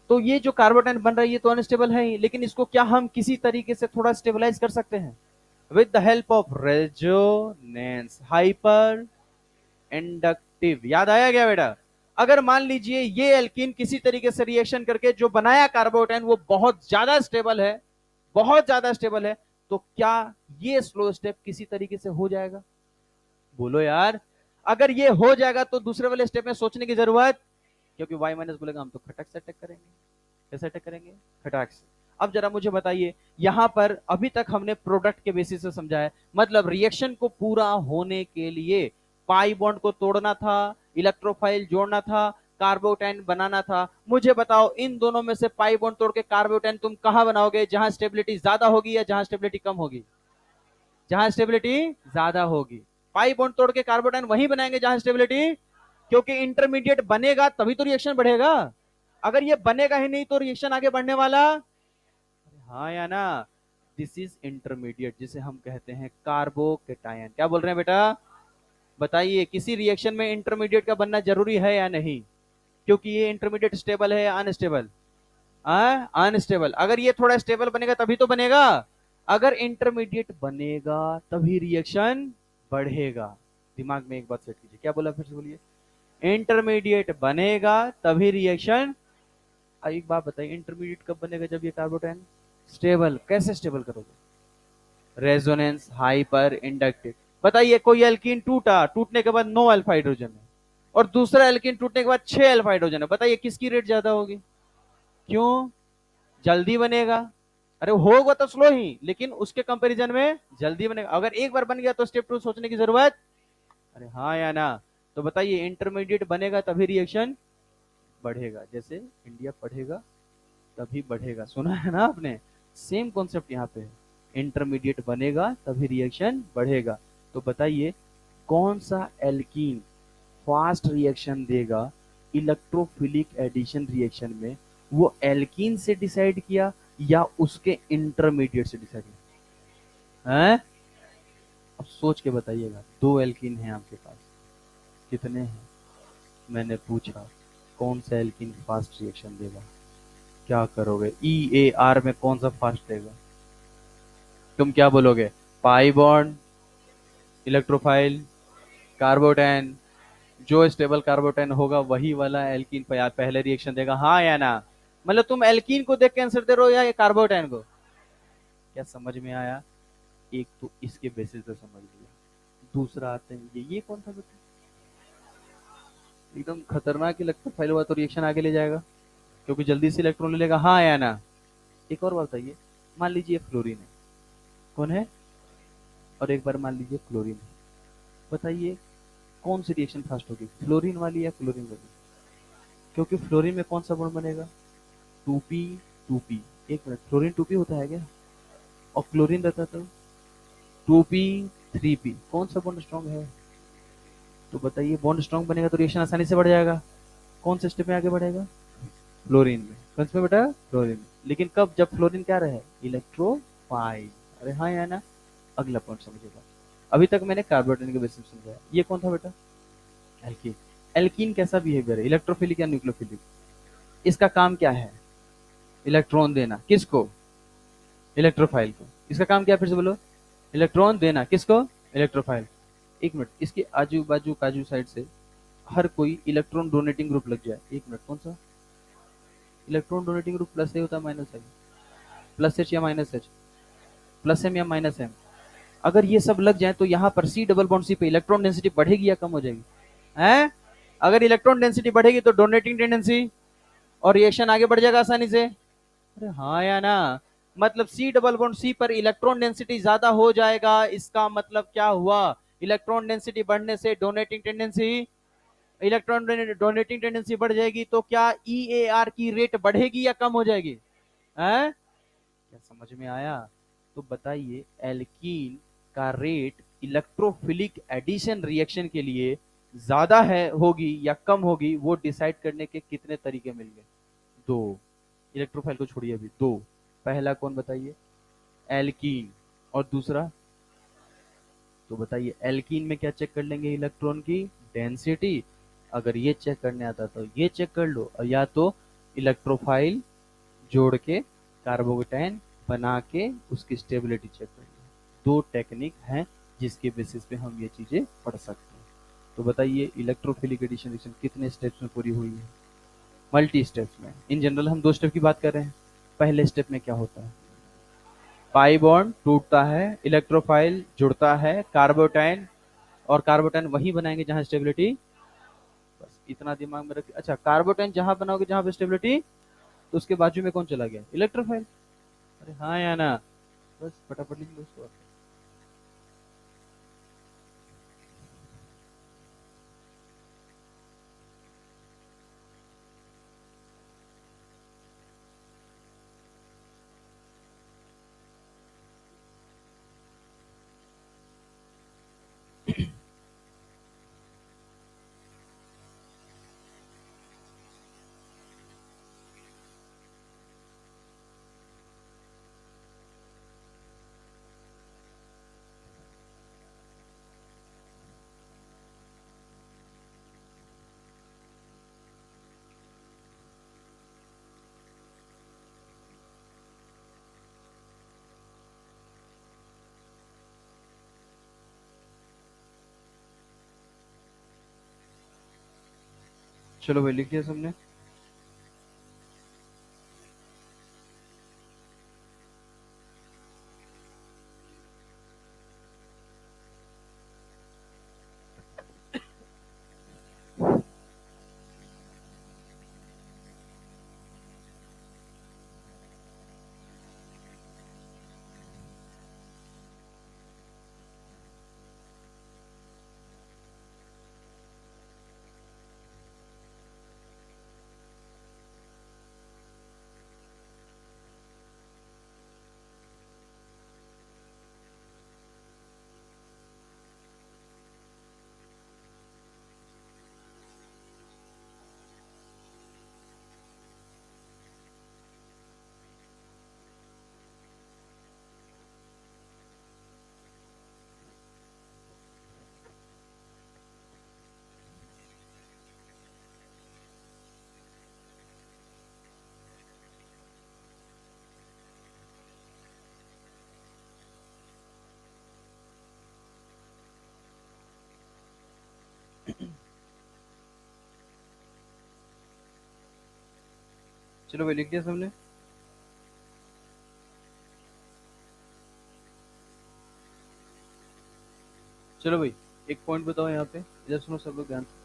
तो ये जो कार्बोकेटायन बन रहा है ये तो अनस्टेबल है ही, लेकिन इसको क्या हम किसी तरीके से थोड़ा स्टेबलाइज कर सकते हैं with the help of resonance hyper inductive. याद आया क्या बेटा? अगर मान लीजिए ये एल्कीन किसी तरीके से रिएक्शन करके जो बनाया कार्बोकेटायन वो बहुत ज्यादा स्टेबल है, बहुत ज्यादा स्टेबल है, तो क्या ये स्लो स्टेप किसी तरीके से हो जाएगा? बोलो यार। अगर ये हो जाएगा तो दूसरे वाले स्टेप में सोचने की जरूरत, क्योंकि वाई माइनस बोलेगा हम तो खटक से अटैक करेंगे। कैसे अटैक करेंगे? खटाक से। अब जरा मुझे बताइए, यहां पर अभी तक हमने प्रोडक्ट के बेसिस से समझा है, मतलब रिएक्शन को पूरा होने के लिए पाई बॉन्ड को तोड़ना था, इलेक्ट्रोफाइल जोड़ना था, कार्बोटाइन बनाना था। मुझे बताओ इन दोनों में से पाई बॉन्ड तोड़ के कार्बोटाइन तुम कहां बनाओगे, जहां स्टेबिलिटी ज्यादा होगी या जहां स्टेबिलिटी कम होगी? जहां स्टेबिलिटी ज्यादा होगी। पाई बॉन्ड तोड़ के कार्बोटाइन वहीं बनाएंगे जहां स्टेबिलिटी, क्योंकि इंटरमीडिएट बनेगा तभी तो रिएक्शन बढ़ेगा। अगर ये बनेगा ही नहीं तो रिएक्शन आगे बढ़ने वाला, हाँ या ना? दिस इज इंटरमीडिएट, जिसे हम कहते हैं कार्बोकेटायन। क्या बोल रहे हैं बेटा? बताइए, किसी रिएक्शन में इंटरमीडिएट का बनना जरूरी है या नहीं? क्योंकि ये इंटरमीडिएट स्टेबल है या अनस्टेबल? अनस्टेबल। अगर ये थोड़ा स्टेबल बनेगा तभी तो बनेगा। अगर इंटरमीडिएट बनेगा तभी रिएक्शन बढ़ेगा। दिमाग में एक बात सेट कीजिए, क्या बोला फिर से बोलिए? इंटरमीडिएट बनेगा तभी रिएक्शन। एक बात बताइए, इंटरमीडिएट कब बनेगा? जब ये कार्बोटाइन स्टेबल। कैसे स्टेबल करोगे? Resonance hyper inductive. बताइए, कोई एल्कीन टूटा, टूटने के बाद 9 अल्फा हाइड्रोजन है और दूसरा एल्कीन टूटने के बाद 6 अल्फा हाइड्रोजन है, बताइए किसकी रेट ज्यादा होगी? क्यों? जल्दी बनेगा। अरे होगा तो स्लो ही, लेकिन उसके कंपैरिजन में जल्दी बनेगा। अगर एक बार बन गया तो स्टेप 2 सोचने की जरूरत, अरे हाँ या ना? तो बताइए, इंटरमीडिएट बनेगा तभी रिएक्शन बढ़ेगा, जैसे इंडिया पढ़ेगा तभी बढ़ेगा। सुना है ना आपने? सेम कॉन्सेप्ट यहाँ पे है, इंटरमीडिएट बनेगा तभी रिएक्शन बढ़ेगा। तो बताइए, कौन सा एल्कीन फास्ट रिएक्शन देगा इलेक्ट्रोफिलिक एडिशन रिएक्शन में? वो एल्कीन से डिसाइड किया या उसके इंटरमीडिएट से डिसाइड किया है? अब सोच के बताइएगा। दो एल्कीन है आपके पास, कितने हैं? मैंने पूछा कौन सा एल्कीन फास्ट रिएक्शन देगा, क्या करोगे? ई ए आर में कौन सा फास्ट देगा? तुम क्या बोलोगे? Pi bond, electrophile, carbocation. जो स्टेबल कार्बोटाइन होगा वही वाला एल्कीन पहले रिएक्शन देगा, हाँ या ना? मतलब तुम एल्कीन को देख के आंसर दे रहे हो या ये कार्बोटाइन को? क्या समझ में आया? एक तो इसके बेसिस पे समझ लिया। दूसरा आते हैं ये कौन था बेटा? एकदम खतरनाक ही लगता है, पहले बात तो रिएक्शन आगे ले जाएगा क्योंकि जल्दी से इलेक्ट्रॉन ले लेगा, हाँ या ना? एक और बात बताइए, मान लीजिए फ्लोरीन है, कौन है? और एक बार मान लीजिए क्लोरीन है। बताइए कौन सी रिएक्शन फास्ट होगी, फ्लोरीन वाली या क्लोरीन वाली? क्योंकि फ्लोरीन में कौन सा बॉन्ड बनेगा? 2p 2p। एक मिनट, फ्लोरीन 2p होता है क्या? और क्लोरीन रहता तो 2p 3p। कौन सा बॉन्ड स्ट्रॉन्ग है? तो बताइए, बॉन्ड स्ट्रॉन्ग बनेगा तो रिएक्शन आसानी से बढ़ जाएगा। कौन से स्टेप में आगे बढ़ेगा? फ्लोरीन में। कौन से में बेटा? फ्लोरीन में। लेकिन कब? जब फ्लोरीन क्या रहे? इलेक्ट्रोफाइल। अरे हाँ या ना? अगला पॉइंट समझिएगा। अभी तक मैंने कार्बोटाइन के बेसिस में समझाया। ये कौन था बेटा? एल्कीन। एल्कीन कैसा बिहेवियर है, इलेक्ट्रोफिलिक या न्यूक्लियोफिलिक? इसका काम क्या है? इलेक्ट्रॉन देना। किसको? इलेक्ट्रोफाइल को। इसका काम क्या है फिर से बोलो? इलेक्ट्रॉन देना। किसको? इलेक्ट्रोफाइल। एक मिनट, इसके आजू बाजू काजू साइड से हर कोई इलेक्ट्रॉन डोनेटिंग ग्रुप लग जाए। एक मिनट, कौन सा इलेक्ट्रॉन डोनेटिंग ग्रुप? प्लस ए होता है माइनस ए? प्लस एच या माइनस एच? प्लस एम या माइनस एम? अगर ये सब लग जाए तो यहाँ पर सी डबल बॉन्ड सी पे इलेक्ट्रॉन डेंसिटी बढ़ेगी या कम हो जाएगी? हैं? अगर इलेक्ट्रॉन डेंसिटी बढ़ेगी तो डोनेटिंग टेंडेंसी और रिएक्शन आगे बढ़ जाएगा आसानी से। अरे हाँ या ना? मतलब सी डबल बॉन्ड सी पर इलेक्ट्रॉन डेंसिटी ज्यादा हो जाएगा, इसका मतलब क्या हुआ? इलेक्ट्रॉन डेंसिटी बढ़ने से donating tendency, electron donating tendency बढ़ जाएगी तो क्या ई ए आर की रेट बढ़ेगी या कम हो जाएगी? हैं? क्या समझ में आया? तो बताइए, एल्कीन का रेट इलेक्ट्रोफिलिक एडिशन रिएक्शन के लिए ज्यादा है होगी या कम होगी, वो डिसाइड करने के कितने तरीके मिल गए? दो। इलेक्ट्रोफाइल को छोड़िए अभी, दो। पहला कौन बताइए? एल्कीन। और दूसरा, तो बताइए एल्कीन में क्या चेक कर लेंगे, इलेक्ट्रॉन की डेंसिटी। अगर ये चेक करने आता तो ये चेक कर लो, और या तो इलेक्ट्रोफाइल जोड़ के कार्बोकेटाइन बना के उसकी स्टेबिलिटी चेक कर लो। दो टेक्निक हैं जिसके बेसिस पे हम ये चीजें पढ़ सकते हैं। तो बताइए इलेक्ट्रोफिलिक एडिशन रिएक्शन कितने स्टेप्स में पूरी हुई है? मल्टी स्टेप्स में। इन जनरल हम दो स्टेप की बात कर रहे हैं। पहले स्टेप में क्या होता है, पाई बॉन्ड टूटता है, इलेक्ट्रोफाइल जुड़ता है, कार्बोटाइन, और कार्बोटाइन वही बनाएंगे जहां स्टेबिलिटी। बस इतना दिमाग में रखिए। अच्छा, कार्बोटाइन जहां बनाओगे जहां पे स्टेबिलिटी, तो उसके बाजू में कौन चला गया, इलेक्ट्रोफाइल। अरे हाँ या ना, बस फटाफट लिख लो उसको। चलो भाई लिख दिया सबने। चलो भाई लिख दिया सबने। चलो भाई, एक पॉइंट बताओ यहाँ पे, इधर सुनो सब लोग ध्यान से।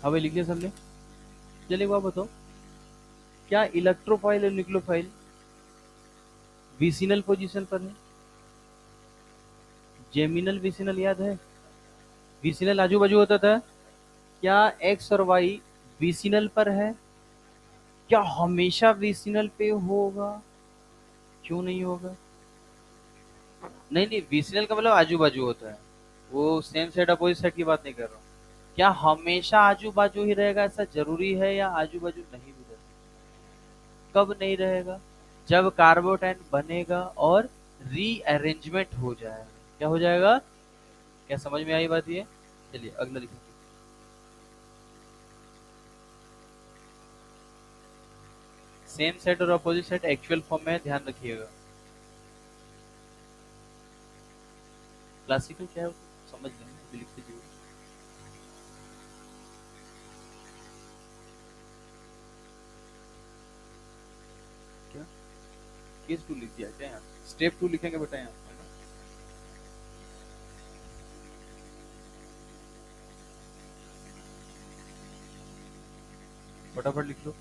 हाँ भाई लिख दिया सबने। चलिए एक बात बताओ, क्या इलेक्ट्रोफाइल और न्यूक्लियोफाइल विसिनल पोजीशन पर है? जेमिनल विसिनल याद है? विसिनल आजू बाजू होता था। क्या एक्स और वाई विसिनल पर है? क्या हमेशा विसिनल पे होगा? क्यों नहीं होगा? नहीं नहीं, विसिनल का मतलब आजू बाजू होता है, वो सेम साइड अपोजिट साइड की बात नहीं कर रहा हूँ। क्या हमेशा आजू बाजू ही रहेगा, ऐसा जरूरी है, या आजू बाजू नहीं भी रहेगा? कब नहीं रहेगा? जब कार्बोटाइन बनेगा और रीअरेंजमेंट हो जाएगा। क्या हो जाएगा? क्या समझ में आई बात ये? चलिए अगला लिखेंगे। सेम सेट और अपोजिट सेट एक्चुअल फॉर्म में है, ध्यान रखिएगा। क्लासिकल क्या है वो समझ लेंगे, अभी लिख दीजिए। क्या केस टू लिख दिया क्या यहाँ? स्टेप टू लिखेंगे बेटा यहाँ, है ना? फटाफट लिख लो।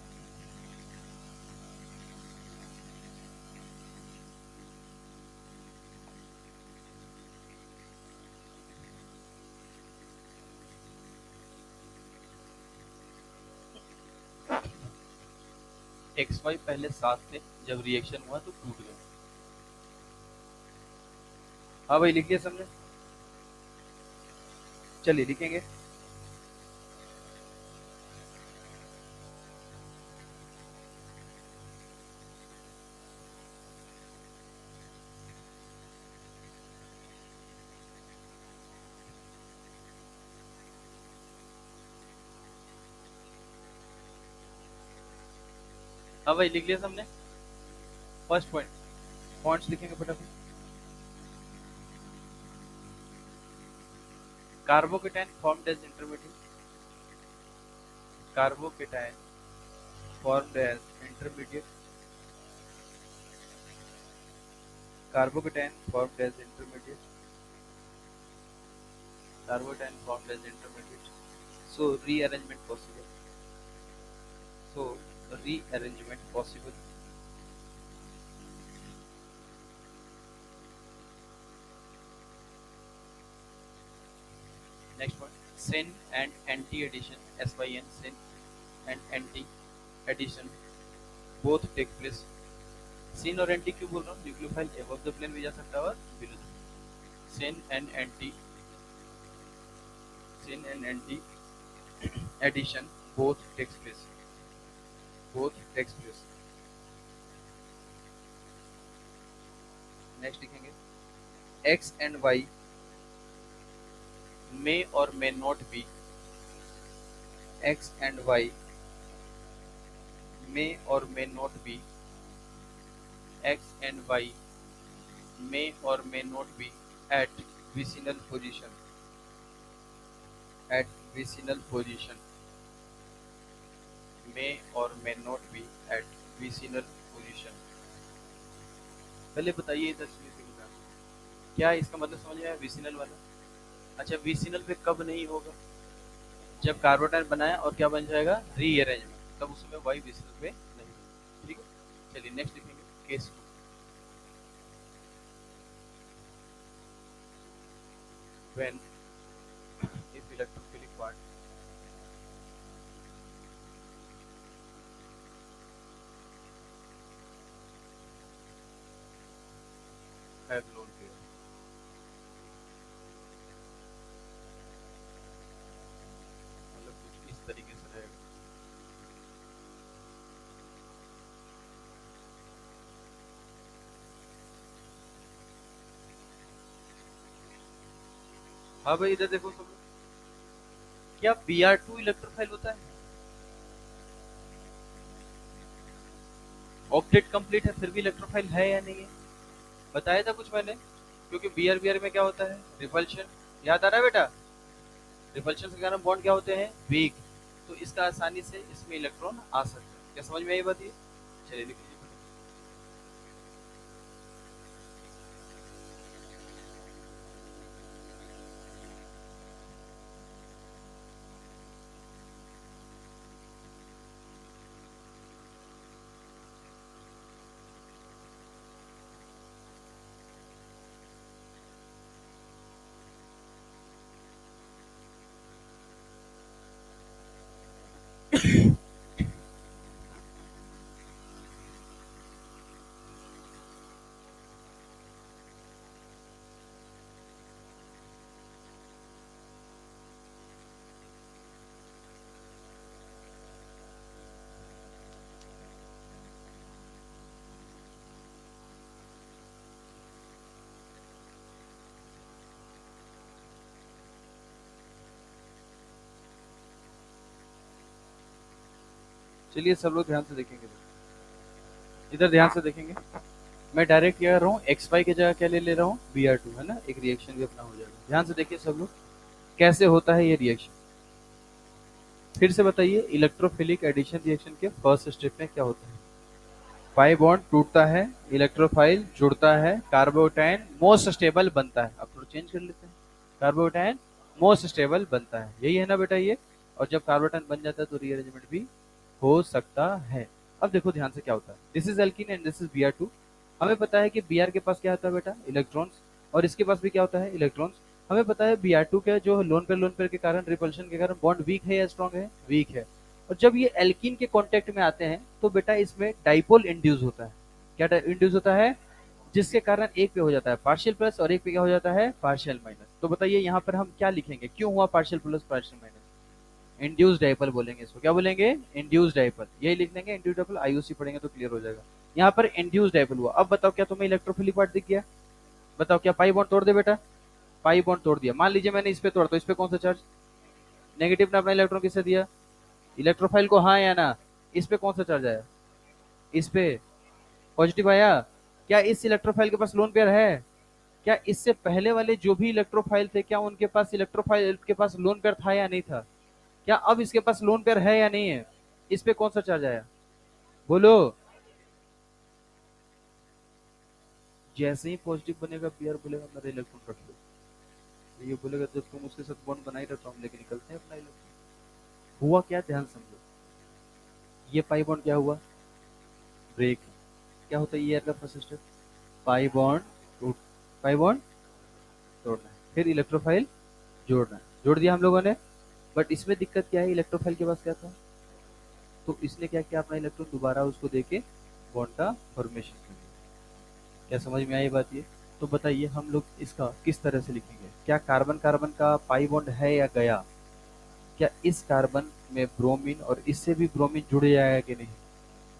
एक्स वाई पहले साथ थे, जब रिएक्शन हुआ तो टूट गए। हाँ भाई लिख दिया सबने। चलिए लिखेंगे। हाँ भाई लिख लिया सबने। फर्स्ट पॉइंट, पॉइंट्स लिखेंगे फटाफट। Carbocation formed as intermediate, carbocation formed as intermediate, carbocation formed as intermediate, carbocation formed as intermediate, so rearrangement possible, so rearrangement possible, next one, syn and anti addition, syn, syn and anti addition both take place। सिन और anti क्यों बोल रहा हूँ, nucleophile above the plane भी जा सकता है और below the. Syn and anti, syn and anti addition both takes place, both takes place. Next लिखेंगे X and Y may or may not be, x and y may or may not be, x and y may or may not be at vicinal position, at vicinal position, may or may not be at vicinal position। पहले बताइए इधर से क्या इसका मतलब समझ में आया विसिनल वाला। अच्छा विसिनल पे कब नहीं होगा, जब कार्बोटाइन बनाया और क्या बन जाएगा रीअरेंजमेंट, तब उसमें वाई विसिनल पे नहीं। ठीक है चलिए नेक्स्ट लिखेंगे case 2, when if electrophilic part have lone pair, मतलब कुछ इस तरीके से रहेगा। हाँ भाई इधर देखो सब लोग, क्या Br2 इलेक्ट्रोफाइल होता है, ऑक्टेट कंप्लीट है फिर भी इलेक्ट्रोफाइल है या नहीं है, बताया था कुछ मैंने। क्योंकि Br में क्या होता है रिपल्शन, याद आ रहा है बेटा, रिपल्शन के कारण बॉन्ड क्या होते हैं वीक, तो इसका आसानी से इसमें इलेक्ट्रॉन आ सकता है। क्या समझ में आई बात ये, चलिए लिख लीजिए। चलिए सब लोग ध्यान से देखेंगे, इधर ध्यान से देखेंगे। मैं डायरेक्ट क्या कर रहा हूँ एक्स वाई की जगह क्या ले ले रहा हूँ Br2 है ना, एक रिएक्शन भी अपना हो जाएगा। ध्यान से देखिए सब लोग कैसे होता है ये रिएक्शन, फिर से बताइए। इलेक्ट्रोफिलिक एडिशन रिएक्शन के फर्स्ट स्टेप में क्या होता है, पाई बॉन्ड टूटता है, इलेक्ट्रोफाइल जुड़ता है, कार्बोटाइन मोस्ट स्टेबल बनता है। अब थोड़ा चेंज कर लेते हैं, कार्बोटाइन मोस्ट स्टेबल बनता है, यही है ना बेटा ये। और जब कार्बोटाइन बन जाता है तो रीअरेंजमेंट भी हो सकता है। अब देखो ध्यान से क्या होता है, this is alkene and this is Br2। हमें पता है कि Br के पास क्या होता है बेटा इलेक्ट्रॉन्स, और इसके पास भी क्या होता है इलेक्ट्रॉन्स। हमें पता है Br2 के जो लोन पेयर के कारण रिपल्शन के कारण बॉन्ड वीक है या स्ट्रॉन्ग है, वीक है। और जब ये एल्कीन के कांटेक्ट में आते हैं तो बेटा इसमें डाइपोल इंड्यूस होता है। क्या इंड्यूस होता है, जिसके कारण एक पे हो जाता है पार्शियल प्लस और एक पे क्या हो जाता है पार्शियल माइनस। तो बताइए यहाँ पर हम क्या लिखेंगे, क्यों हुआ partial plus partial minus, induce dipole बोलेंगे इसको, क्या बोलेंगे इंड्यूस डाइपोल, यही लिख देंगे इंड्यूस डाइपोल। आईयूसी पढ़ेंगे तो क्लियर हो जाएगा। यहाँ पर इंड्यूस डाइपोल हुआ। अब बताओ क्या तुम्हें इलेक्ट्रोफिलिक पार्ट दिख गया, बताओ क्या पाई बॉन्ड तोड़ दे बेटा, पाई बॉन्ड तोड़ दिया। मान लीजिए मैंने इस पे तोड़ा तो इस पे कौन सा चार्ज, नेगेटिव ने अपना इलेक्ट्रॉन किससे दिया, इलेक्ट्रोफाइल को, हाँ या ना, इस पे कौन सा चार्ज आया इस पे पॉजिटिव आया। क्या इस इलेक्ट्रोफाइल के पास लोन पेयर है? क्या इससे पहले वाले जो भी इलेक्ट्रोफाइल थे, क्या उनके पास इलेक्ट्रोफाइल के पास लोन पेयर था या नहीं था? क्या अब इसके पास लोन पेयर है या नहीं है? इस पे कौन सा चार्ज आया? बोलो। जैसे ही पॉजिटिव बनेगा पेयर बोलेगा मेरा इलेक्ट्रॉन रख लो, तो ये बोलेगा जब तुम उसके साथ बॉन्ड बनाई रखो हम लेके निकलते हैं अपना इलेक्ट्रॉन। हुआ क्या, ध्यान समझो। ये पाई बॉन्ड क्या हुआ? ब्रेक। क्या होता है ये का फर्स्ट स्टेप? पाई बॉन्ड टूट, पाई बॉन्ड तोड़ना है, फिर इलेक्ट्रोफाइल जोड़ना है। जोड़ दिया हम लोगों ने। बट इसमें दिक्कत क्या है, इलेक्ट्रोफाइल के पास क्या था? तो इसने क्या किया, अपना इलेक्ट्रॉन दोबारा उसको देके बॉन्ड का फॉर्मेशन कर दिया। क्या समझ में आई बात ये? तो बताइए हम लोग इसका किस तरह से लिखेंगे? क्या कार्बन कार्बन का पाई बॉन्ड है या गया? क्या इस कार्बन में ब्रोमीन और इससे भी ब्रोमीन जुड़ जाएगा कि नहीं?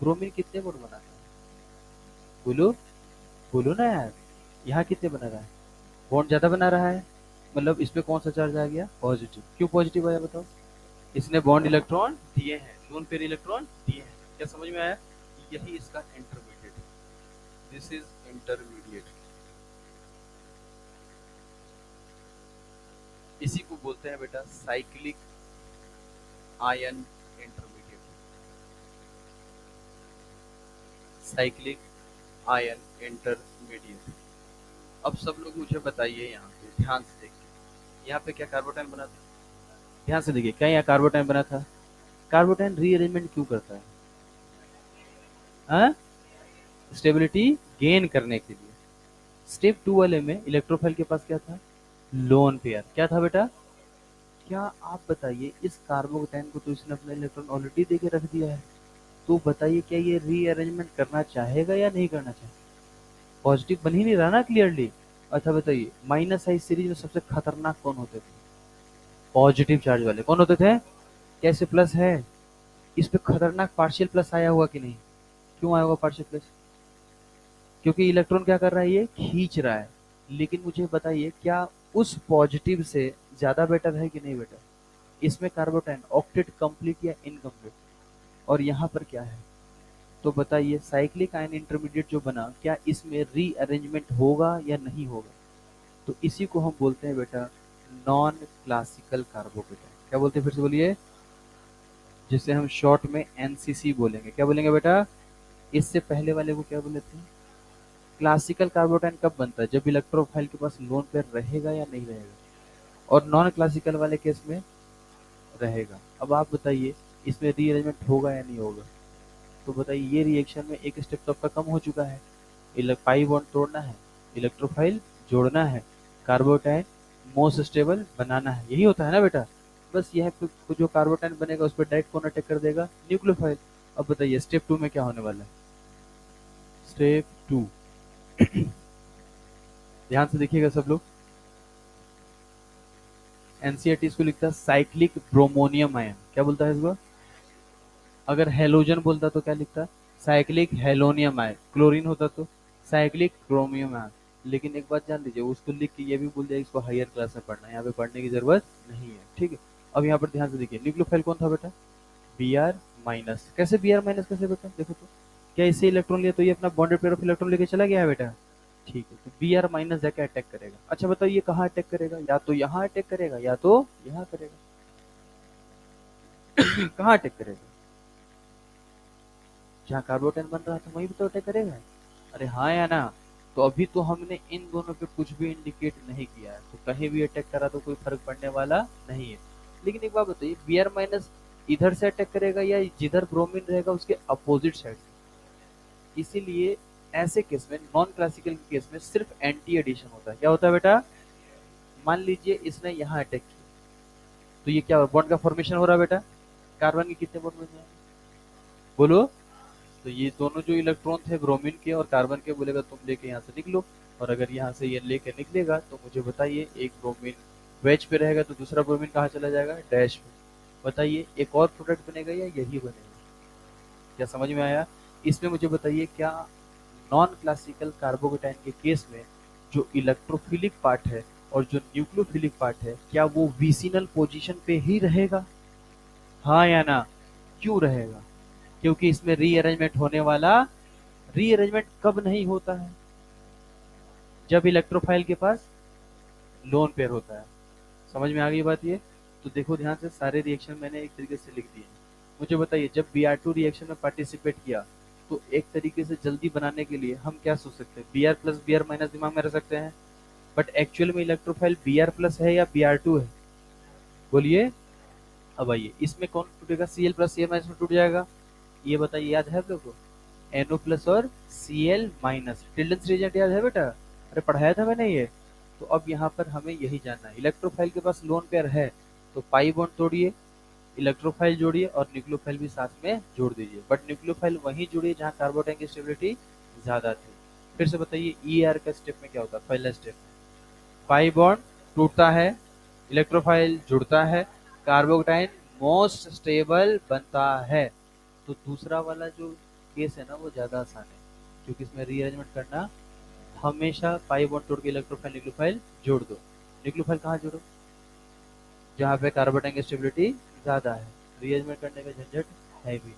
ब्रोमीन कितने बॉन्ड बनाता है? बोलो, बोलो ना यार। यहाँ कितने बना रहा है? बॉन्ड ज्यादा बना रहा है। मतलब इस पे कौन सा चार्ज आ गया? पॉजिटिव। क्यों पॉजिटिव आया बताओ? इसने बॉन्ड इलेक्ट्रॉन दिए हैं, लोन पेयर इलेक्ट्रॉन दिए हैं। क्या समझ में आया? यही इसका इंटरमीडिएट, दिस इज इंटरमीडिएट। इसी को बोलते हैं बेटा cyclic ion intermediate. Cyclic ion intermediate. अब सब लोग मुझे बताइए, यहाँ पे ध्यान से देखिए, यहाँ पे क्या कार्बोटाइन बना था? ध्यान से देखिए, क्या यहाँ कार्बोटाइन बना था? कार्बोटाइन रीअरेंजमेंट क्यों करता है? हाँ, स्टेबिलिटी गेन करने के लिए। स्टेप 2 वाले में इलेक्ट्रोफाइल के पास क्या था? Lone pair. क्या था बेटा? क्या आप बताइए, इस कार्बोटाइन को तो इसने अपना इलेक्ट्रॉन ऑलरेडी देके रख दिया है, तो बताइए क्या ये रीअरेंजमेंट करना चाहेगा या नहीं करना चाहेगा? पॉजिटिव बन ही नहीं रहा ना क्लियरली। अच्छा बताइए, माइनस आई सीरीज में सबसे खतरनाक कौन होते थे? पॉजिटिव चार्ज वाले। कौन होते थे? कैसे प्लस है? इस पे खतरनाक पार्शियल प्लस आया हुआ कि नहीं? क्यों आया हुआ पार्शियल प्लस? क्योंकि इलेक्ट्रॉन क्या कर रहा है, ये खींच रहा है। लेकिन मुझे बताइए, क्या उस पॉजिटिव से ज्यादा बेटर है कि नहीं बेटर? इसमें कार्बोटाइन ऑक्टेट कंप्लीट या इनकम्प्लीट, और यहाँ पर क्या है? तो बताइए साइक्लिक आयन इंटरमीडिएट जो बना, क्या इसमें रीअरेंजमेंट होगा या नहीं होगा? तो इसी को हम बोलते हैं बेटा नॉन क्लासिकल कार्बोकेटाइन। क्या बोलते हैं, फिर से बोलिए? जिसे हम शॉर्ट में एनसीसी बोलेंगे। क्या बोलेंगे बेटा? इससे पहले वाले को क्या बोले थे? क्लासिकल कार्बोटाइन कब बनता है? जब इलेक्ट्रोफाइल के पास लोन पेयर रहेगा या नहीं रहेगा। और नॉन क्लासिकल वाले केस में रहेगा। अब आप बताइए इसमें रीअरेंजमेंट होगा या नहीं होगा? तो बताइए ये रिएक्शन में एक स्टेप तो आपका कम हो चुका है। पाई बॉन्ड तोड़ना है, इलेक्ट्रोफाइल जोड़ना है, कार्बोटाइन मोस्ट स्टेबल बनाना है, यही होता है ना बेटा? बस यह जो कार्बोटाइन बनेगा उस पर डायरेक्ट कौन अटैक कर देगा? न्यूक्लियोफाइल। अब बताइए स्टेप 2 में क्या होने वाला है? स्टेप 2, ध्यान से देखिएगा सब लोग। एनसीईआरटी इसको लिखता है साइक्लिक ब्रोमोनियम आयन। क्या बोलता है इसको? अगर हेलोजन बोलता तो क्या लिखता? Cyclic हेलोनियम ion. क्लोरीन होता तो साइक्लिक क्रोमियम आयन। लेकिन एक बात जान लीजिए, उसको लिख के ये भी बोल दिया इसको हायर क्लास में पढ़ना है, यहाँ पे पढ़ने की जरूरत नहीं है, ठीक है? अब यहाँ पर ध्यान से देखिए, न्यूक्लियोफाइल कौन था बेटा? B R minus. कैसे बी आर माइनस, कैसे बेटा? देखो तो, क्या इससे इलेक्ट्रॉन लिया तो ये अपना बॉन्डेड पेयर ऑफ इलेक्ट्रॉन लेके चला गया है बेटा? ठीक है, तो बी आर माइनस जाके अटैक करेगा। अच्छा बताओ ये कहाँ अटैक करेगा? या तो यहाँ अटैक करेगा या तो यहाँ करेगा। कहाँ अटैक करेगा? जहाँ कार्बोटाइन बन रहा था वहीं पे तो अटैक करेगा। अरे हाँ या ना? तो अभी तो हमने इन दोनों पे कुछ भी इंडिकेट नहीं किया है, तो कहीं भी अटैक करा तो कोई फर्क पड़ने वाला नहीं है। लेकिन एक बात बताइए, बी आर माइनस इधर से अटैक करेगा या जिधर ब्रोमीन रहेगा उसके अपोजिट साइड से? इसीलिए ऐसे केस में, नॉन क्लासिकल केस में सिर्फ एंटी एडिशन होता है। क्या होता है बेटा? मान लीजिए इसने यहाँ अटैक किया, तो ये क्या बॉन्ड का फॉर्मेशन हो रहा है बेटा? कार्बन के कितने बॉन्ड बन जाएंगे? बोलो। तो ये दोनों जो इलेक्ट्रॉन थे ब्रोमीन के और कार्बन के, बोलेगा तुम लेके यहाँ से निकलो। और अगर यहाँ से ये लेके निकलेगा तो मुझे बताइए, एक ब्रोमीन वेज पे रहेगा तो दूसरा ब्रोमीन कहाँ चला जाएगा? डैश पे। बताइए एक और प्रोडक्ट बनेगा या यही बनेगा? क्या समझ में आया? इसमें मुझे बताइए, क्या नॉन क्लासिकल कार्बोकेटाइन के केस में जो इलेक्ट्रोफिलिक पार्ट है और जो न्यूक्लियोफिलिक पार्ट है, क्या वो विसिनल पोजीशन पे ही रहेगा? हाँ या ना? क्यों रहेगा? क्योंकि इसमें रीअरेंजमेंट होने वाला, रीअरेंजमेंट कब नहीं होता है? जब इलेक्ट्रोफाइल के पास लोन पेयर होता है। समझ में आ गई बात ये? तो देखो ध्यान से, सारे रिएक्शन मैंने एक तरीके से लिख दिए। मुझे बताइए, जब Br2 रिएक्शन में पार्टिसिपेट किया तो एक तरीके से जल्दी बनाने के लिए हम क्या सोच सकते हैं? Br प्लस Br माइनस दिमाग में रख सकते हैं, बट एक्चुअल में इलेक्ट्रोफाइल Br प्लस है या Br2 है? बोलिए। अब आइए, इसमें कौन टूटेगा? Cl प्लस Cl माइनस में टूट जाएगा। ये बताइए, याद है आप लोग को? NO प्लस और Cl माइनस, टिल्डन्स रिएजेंट याद है बेटा? अरे पढ़ाया था मैंने ये। तो अब यहाँ पर हमें यही जानना है, इलेक्ट्रोफाइल के पास लोन पेयर है तो पाई बॉन्ड तोड़िए, इलेक्ट्रोफाइल जोड़िए और न्यूक्लियोफाइल भी साथ में जोड़ दीजिए, बट न्यूक्लियोफाइल वहीं जोड़िए जहाँ कार्बोटाइन की स्टेबिलिटी ज्यादा थी। फिर से बताइए, ER का स्टेप में क्या होता है? पहला स्टेप पाई बॉन्ड टूटता है, इलेक्ट्रोफाइल जुड़ता है, कार्बोटाइन मोस्ट स्टेबल बनता है। तो दूसरा वाला जो केस है ना, वो ज्यादा आसान है, क्योंकि इसमें रीअरेंजमेंट करना, हमेशा पाई बॉन्ड तोड़ के इलेक्ट्रोफाइल न्यूक्लियोफाइल जोड़ दो। न्यूक्लियोफाइल कहाँ जोड़ो? जहाँ पे कार्बोटाइन की स्टेबिलिटी ज्यादा है। रीअरेंजमेंट करने का झंझट है भी।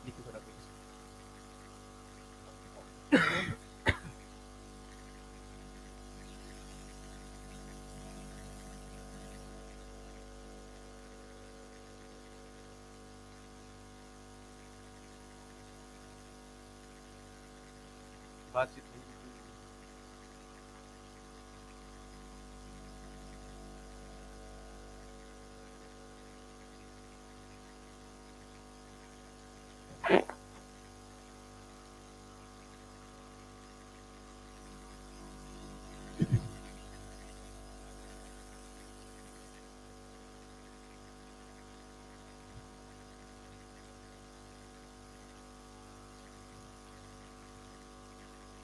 लिखो फटाफट। बातचीत नहीं।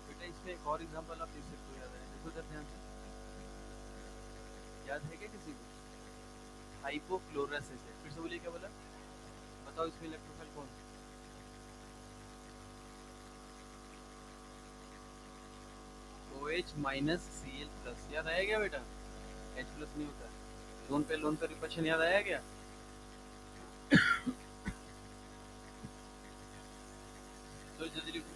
बेटा इसमें एक और एग्जांपल आप देख सकते हो, याद है? देखो जरा ध्यान से, याद है क्या किसी को? हाइपोक्लोरस है। फिर से बोलिए, क्या बोला? बताओ इसमें इलेक्ट्रोफाइल कौन सा? OH minus Cl plus. याद आया क्या बेटा? H प्लस नहीं होता है। लोन पे रिपल्शन याद आया क्या? तो जल्दी लिखो।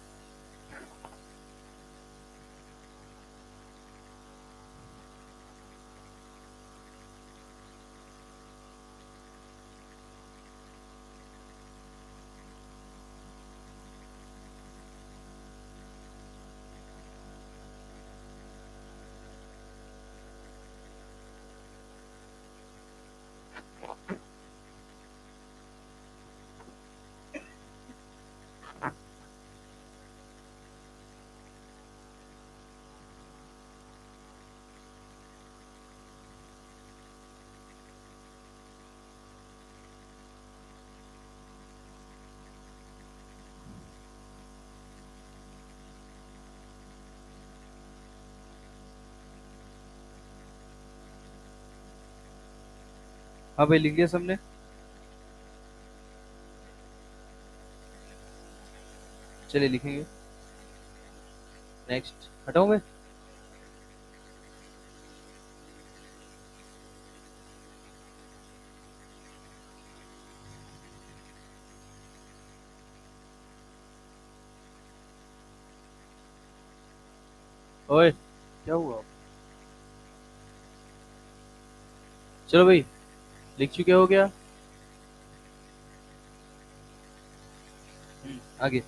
हाँ भाई, लिख लिया सबने? चलिए लिखेंगे। नेक्स्ट हटाऊं मैं? ओए, क्या हुआ? चलो भाई, लिख चुके हो क्या? आगे।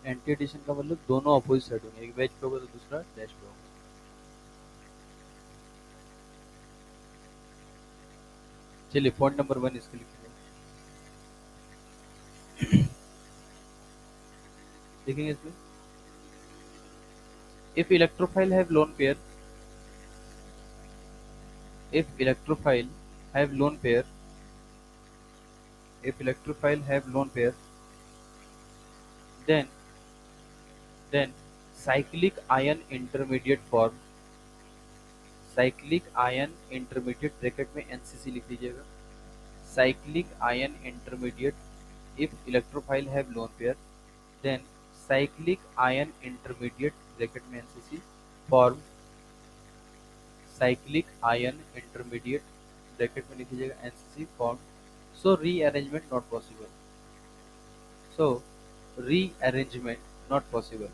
एंटी एडिशन का मतलब दोनों अपोजिट साइड होंगे, एक वेज पे होगा तो दूसरा डैश पे होगा। चलिए पॉइंट नंबर 1 इसके लिखेंगे। देखेंगे इसमें, if electrophile have lone pair, if electrophile have lone pair, if electrophile have lone pair, then then cyclic ion intermediate form, cyclic ion intermediate bracket में एनसीसी लिख लीजिएगा, cyclic ion intermediate if electrophile have lone pair, then cyclic ion intermediate bracket में NCC form, cyclic ion intermediate bracket में लिख लीजिएगा NCC form, so rearrangement not possible, so rearrangement not possible,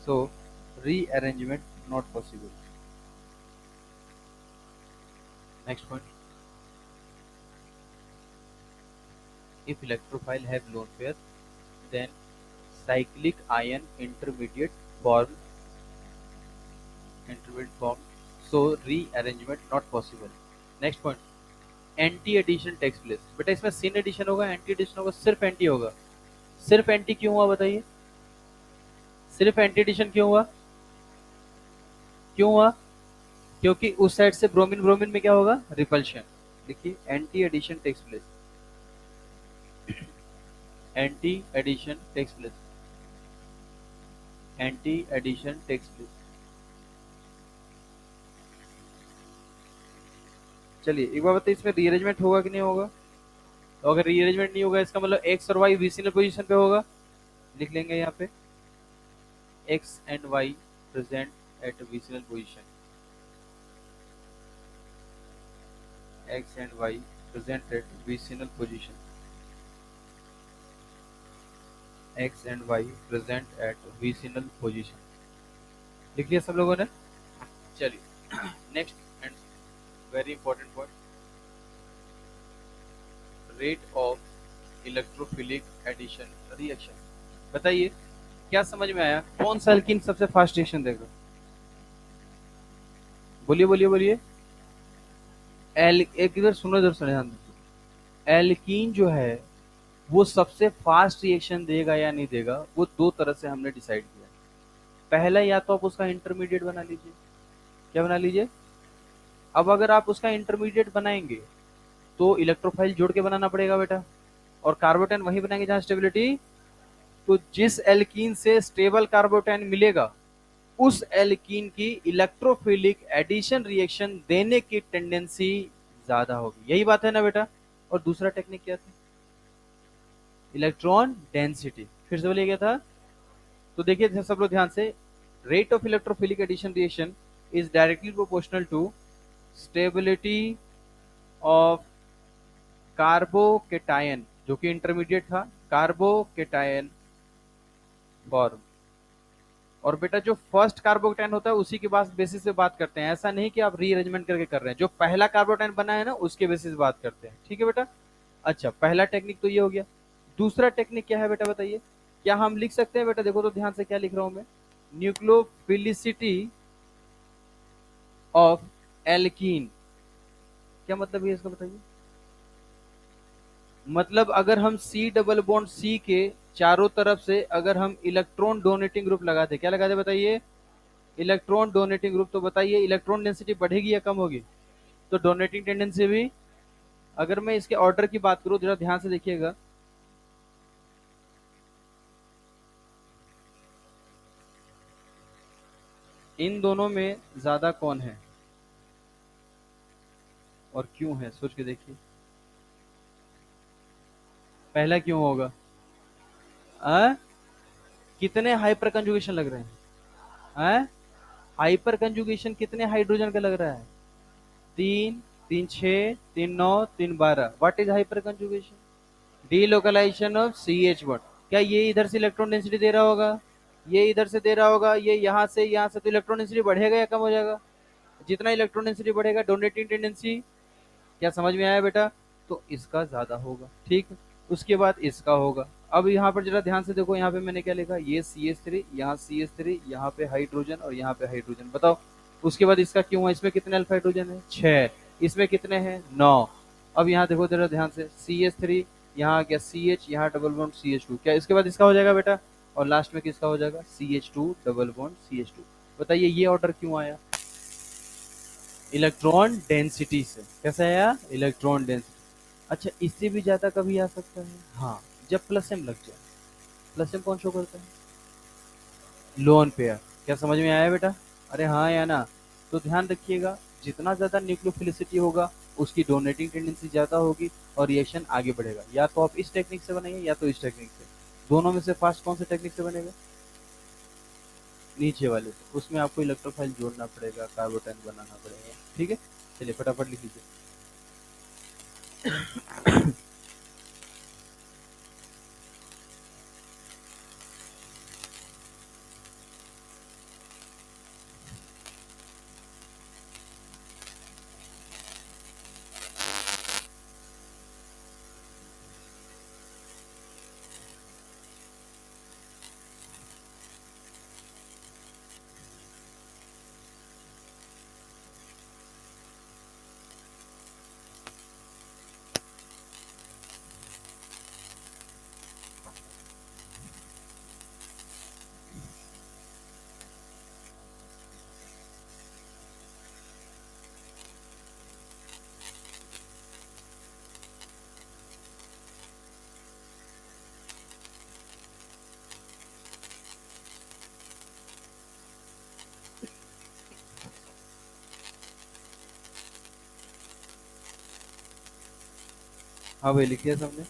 so rearrangement not possible. Next point, if electrophile have lone pair, then cyclic ion intermediate form, so rearrangement not possible. Next point, anti addition takes place. बेटा इसमें syn addition होगा, anti addition होगा, सिर्फ anti होगा। सिर्फ anti क्यों हुआ बताइए, सिर्फ एंटी एडिशन क्यों हुआ, क्यों हुआ? क्योंकि उस साइड से ब्रोमीन ब्रोमीन में क्या होगा, रिपल्शन। देखिए anti addition takes place, anti addition takes place, anti addition takes place. चलिए एक बार बताइए, इसमें रीअरेंजमेंट होगा कि नहीं होगा? तो अगर रीअरेंजमेंट नहीं होगा इसका मतलब एक्स और वाई विसिनल पोजीशन पे होगा, लिख लेंगे यहाँ पे X and Y present at vicinal position, X and Y present at vicinal position, X and Y present at vicinal position. लिख लिया सब लोगों ने? चलिए next and very important point, rate of electrophilic addition reaction. बताइए क्या समझ में आया, कौन सा एल्कीन सबसे फास्ट रिएक्शन देगा? बोलिए बोलिए बोलिए। एक इधर सुनो, इधर सुनो, ध्यान दीजिए। एल्कीन जो है वो सबसे फास्ट रिएक्शन देगा या नहीं देगा, वो दो तरह से हमने डिसाइड किया। पहला, या तो आप उसका इंटरमीडिएट बना लीजिए। क्या बना लीजिए? अब अगर आप उसका इंटरमीडिएट बनाएंगे तो इलेक्ट्रोफाइल जोड़ के बनाना पड़ेगा बेटा, और कार्बोटेन वही बनाएंगे जहां स्टेबिलिटी। तो जिस एल्कीन से स्टेबल कार्बोटेन मिलेगा उस एल्कीन की इलेक्ट्रोफिलिक एडिशन रिएक्शन देने की टेंडेंसी ज्यादा होगी। यही बात है ना बेटा? और दूसरा टेक्निक क्या था? Electron density. फिर से बोलिए क्या था? तो देखिए सब लोग ध्यान से, rate of electrophilic addition reaction is directly proportional to stability of carbocation, जो कि इंटरमीडिएट था, कार्बोकेटायन फॉर्म। और बेटा जो फर्स्ट कार्बोकेटायन होता है उसी के बेसिस पे बात करते हैं, ऐसा नहीं कि आप रीअरेंजमेंट करके कर रहे हैं। जो पहला कार्बोकेटायन बना है ना उसके बेसिस पे बात करते हैं, ठीक है बेटा? अच्छा, पहला टेक्निक तो ये हो गया। दूसरा टेक्निक क्या है बेटा बताइए? क्या हम लिख सकते हैं बेटा? देखो तो ध्यान से क्या लिख रहा हूं मैं, न्यूक्लियोफिलिसिटी ऑफ एल्कीन। क्या मतलब है इसका बताइए? मतलब अगर हम सी डबल बॉन्ड सी के चारों तरफ से अगर हम इलेक्ट्रॉन डोनेटिंग ग्रुप लगाते, क्या लगाते बताइए? Electron donating group. तो बताइए इलेक्ट्रॉन डेंसिटी बढ़ेगी या कम होगी? तो डोनेटिंग टेंडेंसी भी। अगर मैं इसके ऑर्डर की बात करूं, जरा ध्यान से देखिएगा, इन दोनों में ज्यादा कौन है और क्यों है? सोच के देखिए, पहला क्यों होगा? आ? कितने हाइपर कंजुगेशन लग रहे हैं? हाइपर कंजुगेशन कितने हाइड्रोजन का लग रहा है? 3, 3 6, 3 9, 3 12। What is hyperconjugation? Delocalisation of CH1। क्या ये इधर से इलेक्ट्रॉन डेंसिटी दे रहा होगा, ये इधर से दे रहा होगा, ये यहाँ से, तो इलेक्ट्रॉन डेंसिटी बढ़ेगा या कम हो जाएगा? जितना इलेक्ट्रॉन डेंसिटी बढ़ेगा डोनेटिंग टेंडेंसी। क्या समझ में आया बेटा? तो इसका ज्यादा होगा, ठीक। उसके बाद इसका होगा। अब यहाँ पर जरा ध्यान से देखो, यहाँ पे मैंने क्या लिखा, ये CH3, यहाँ CH3, यहाँ पे हाइड्रोजन और यहाँ पे हाइड्रोजन। बताओ उसके बाद इसका क्यों है? इसमें कितने अल्फा हाइड्रोजन है? 6। इसमें कितने हैं? 9। अब यहाँ देखो जरा ध्यान से, CH3, यहाँ आ गया CH, यहाँ डबल बॉन्ड CH2। क्या इसके बाद इसका हो जाएगा बेटा? और लास्ट में किसका हो जाएगा, CH2 डबल बॉन्ड CH2। बताइए ये ऑर्डर क्यों आया, इलेक्ट्रॉन डेंसिटी से। कैसे आया, इलेक्ट्रॉन डेंसिटी। अच्छा इससे भी ज्यादा कभी आ सकता है, हाँ, जब प्लस एम लग जाए। प्लस एम कौन शो करता है, लोन पेयर। क्या समझ में आया बेटा, अरे हाँ या ना। तो ध्यान रखिएगा, जितना ज्यादा न्यूक्लियोफिलिसिटी होगा उसकी डोनेटिंग टेंडेंसी ज्यादा होगी और रिएक्शन आगे बढ़ेगा। या तो आप इस टेक्निक से बनाइए या तो इस टेक्निक से, दोनों में से फास्ट कौन से टेक्निक से बनेगा, नीचे वाले से। उसमें आपको इलेक्ट्रोफाइल जोड़ना पड़ेगा, कार्बोटाइन बनाना पड़ेगा। ठीक है, चलिए फटाफट लिख लीजिए। हाँ भाई लिख दिया सबने।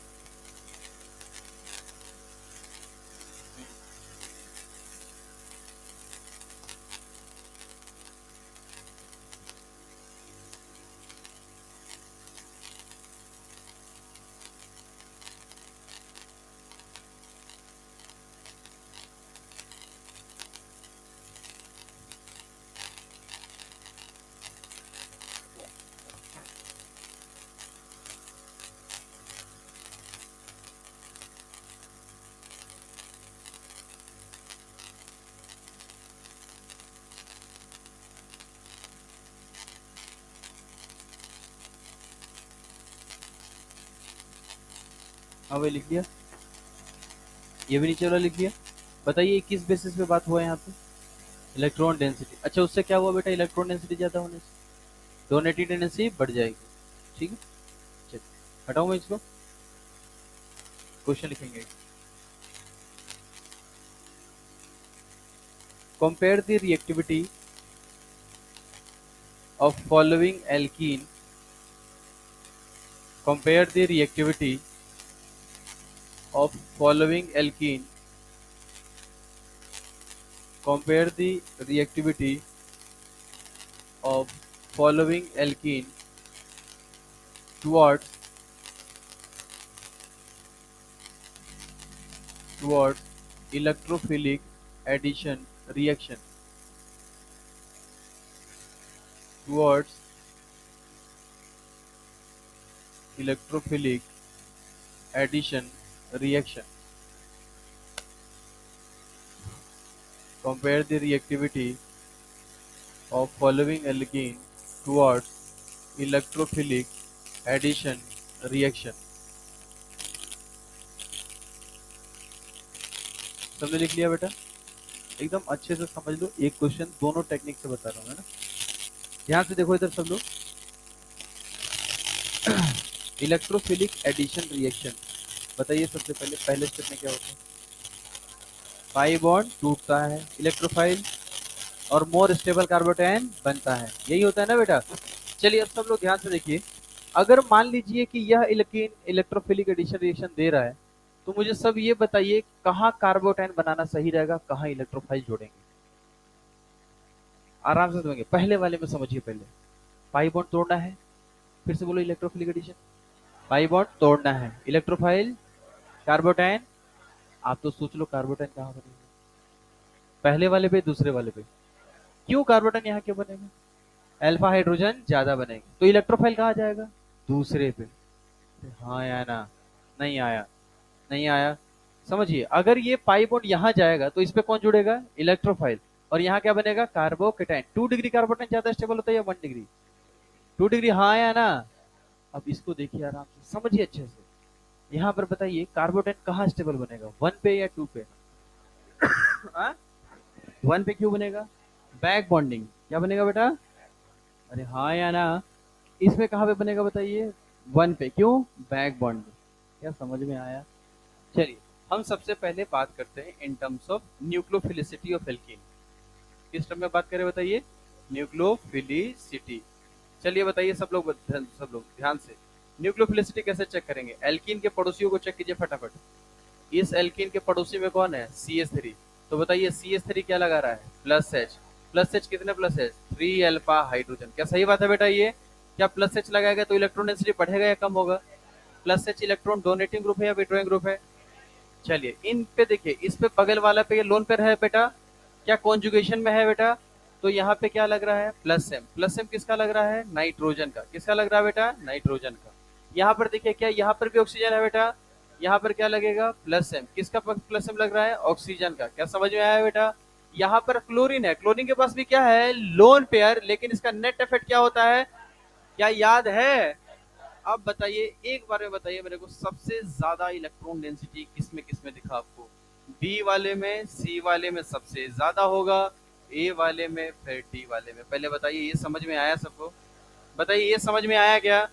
हाँ भाई लिख दिया, ये भी नीचे वाला लिख दिया। बताइए किस बेसिस पे बात हुआ है यहाँ पे, इलेक्ट्रॉन डेंसिटी। अच्छा उससे क्या हुआ बेटा, इलेक्ट्रॉन डेंसिटी ज्यादा होने से डोनेटिंग टेंडेंसी बढ़ जाएगी। ठीक है, चलिए हटाऊं मैं इसको, क्वेश्चन लिखेंगे। Compare the reactivity of following alkene, compare the reactivity of following alkene, compare the reactivity of following alkene towards towards electrophilic addition reaction, towards electrophilic addition reaction. Compare the reactivity of following alkene towards electrophilic addition reaction. सबने लिख लिया बेटा, एकदम अच्छे से समझ लो, एक question दोनों टेक्निक से बता रहा हूँ, है ना। ध्यान से देखो इधर सब लोग, इलेक्ट्रोफिलिक एडिशन रिएक्शन। बताइए सबसे पहले पहले स्टेप में क्या होता है, पाई बॉन्ड टूटता है, इलेक्ट्रोफाइल और मोर स्टेबल कार्बोटाइन बनता है, यही होता है ना बेटा। चलिए अब सब लोग ध्यान से देखिए, अगर मान लीजिए कि यह इलेक्ट्रीन इलेक्ट्रोफिलिक एडिशन रिएक्शन दे रहा है, तो मुझे सब ये बताइए कहाँ कार्बोटाइन बनाना सही रहेगा, कहाँ इलेक्ट्रोफाइल जोड़ेंगे। आराम से समझेंगे, पहले वाले में समझिए। पहले पाई बॉन्ड तोड़ना है, फिर से बोलो इलेक्ट्रोफिलिक एडिशन, पाई बॉन्ड तोड़ना है, इलेक्ट्रोफाइल कार्बोटाइन। आप तो सोच लो कार्बोटाइन कहाँ बनेगा, पहले वाले पे दूसरे वाले पे। क्यों कार्बोटाइन यहाँ क्यों बनेगा, अल्फा हाइड्रोजन ज्यादा बनेगा, तो इलेक्ट्रोफाइल कहाँ जाएगा, दूसरे पे। हाँ या ना, नहीं आया, नहीं आया। समझिए, अगर ये पाई बॉन्ड यहाँ जाएगा तो इस पे कौन जुड़ेगा, इलेक्ट्रोफाइल, और यहाँ क्या बनेगा, कार्बोकेटाइन। 2 डिग्री कार्बोटाइन ज्यादा स्टेबल होता है या 1 डिग्री, 2 डिग्री, हाँ या ना। अब इसको देखिए आराम से, समझिए अच्छे से। यहाँ पर बताइए कार्बोटाइन कहाँ स्टेबल बनेगा, 1 पे या 2 पे, वन पे क्यों बनेगा? Back bonding. क्या बनेगा बेटा? अरे हाँ या ना? इसमें कहाँ पे बनेगा बताइए? वन पे। क्यों? Back bonding. क्या समझ में आया? चलिए, हम सबसे पहले बात करते हैं in terms of nucleophilicity of alkene. किस टर्म में बात करें बताइए? न्यूक्लियोफिलिसिटी। चलिए बताइए सब लोग ध्यान से। न्यूक्लियोफिलिसिटी कैसे चेक करेंगे? एल्कीन के पड़ोसियों को चेक कीजिए फटाफट। इस एल्कीन के पड़ोसी में कौन है? CH3। तो बताइए CH3 क्या लगा रहा है? Plus H. प्लस एच कितने प्लस एच? 3 alpha hydrogen. क्या सही बात है बेटा ये? क्या प्लस एच लगाएगा तो इलेक्ट्रॉन डेंसिटी बढ़ेगा या कम होगा? Plus H electron donating group है या विड्रॉइंग ग्रुप है? चलिए इन पे देखिए, इस पे बगल वाला पे ये लोन पे है बेटा, क्या कॉन्जुगेशन में है बेटा? तो यहाँ पे क्या लग रहा है? Plus M. प्लस एम किसका लग रहा है? नाइट्रोजन का। किसका लग रहा है बेटा? नाइट्रोजन का। यहाँ पर देखिए, क्या यहाँ पर भी ऑक्सीजन है बेटा? यहाँ पर क्या लगेगा? Plus M. किसका प्लस एम लग रहा है? ऑक्सीजन का। क्या समझ में आया बेटा? यहाँ पर क्लोरीन है, क्लोरीन के पास भी क्या है? लोन पेयर, लेकिन इसका नेट इफेक्ट क्या होता है? क्या याद है? अब बताइए, एक बार में बताइए मेरे को, सबसे ज्यादा इलेक्ट्रॉन डेंसिटी किस में दिखा आपको? बी वाले में, सी वाले में सबसे ज्यादा होगा, ए वाले में, फिर डी वाले में। पहले बताइए, ये समझ में आया सबको? बताइए, ये समझ में आया क्या?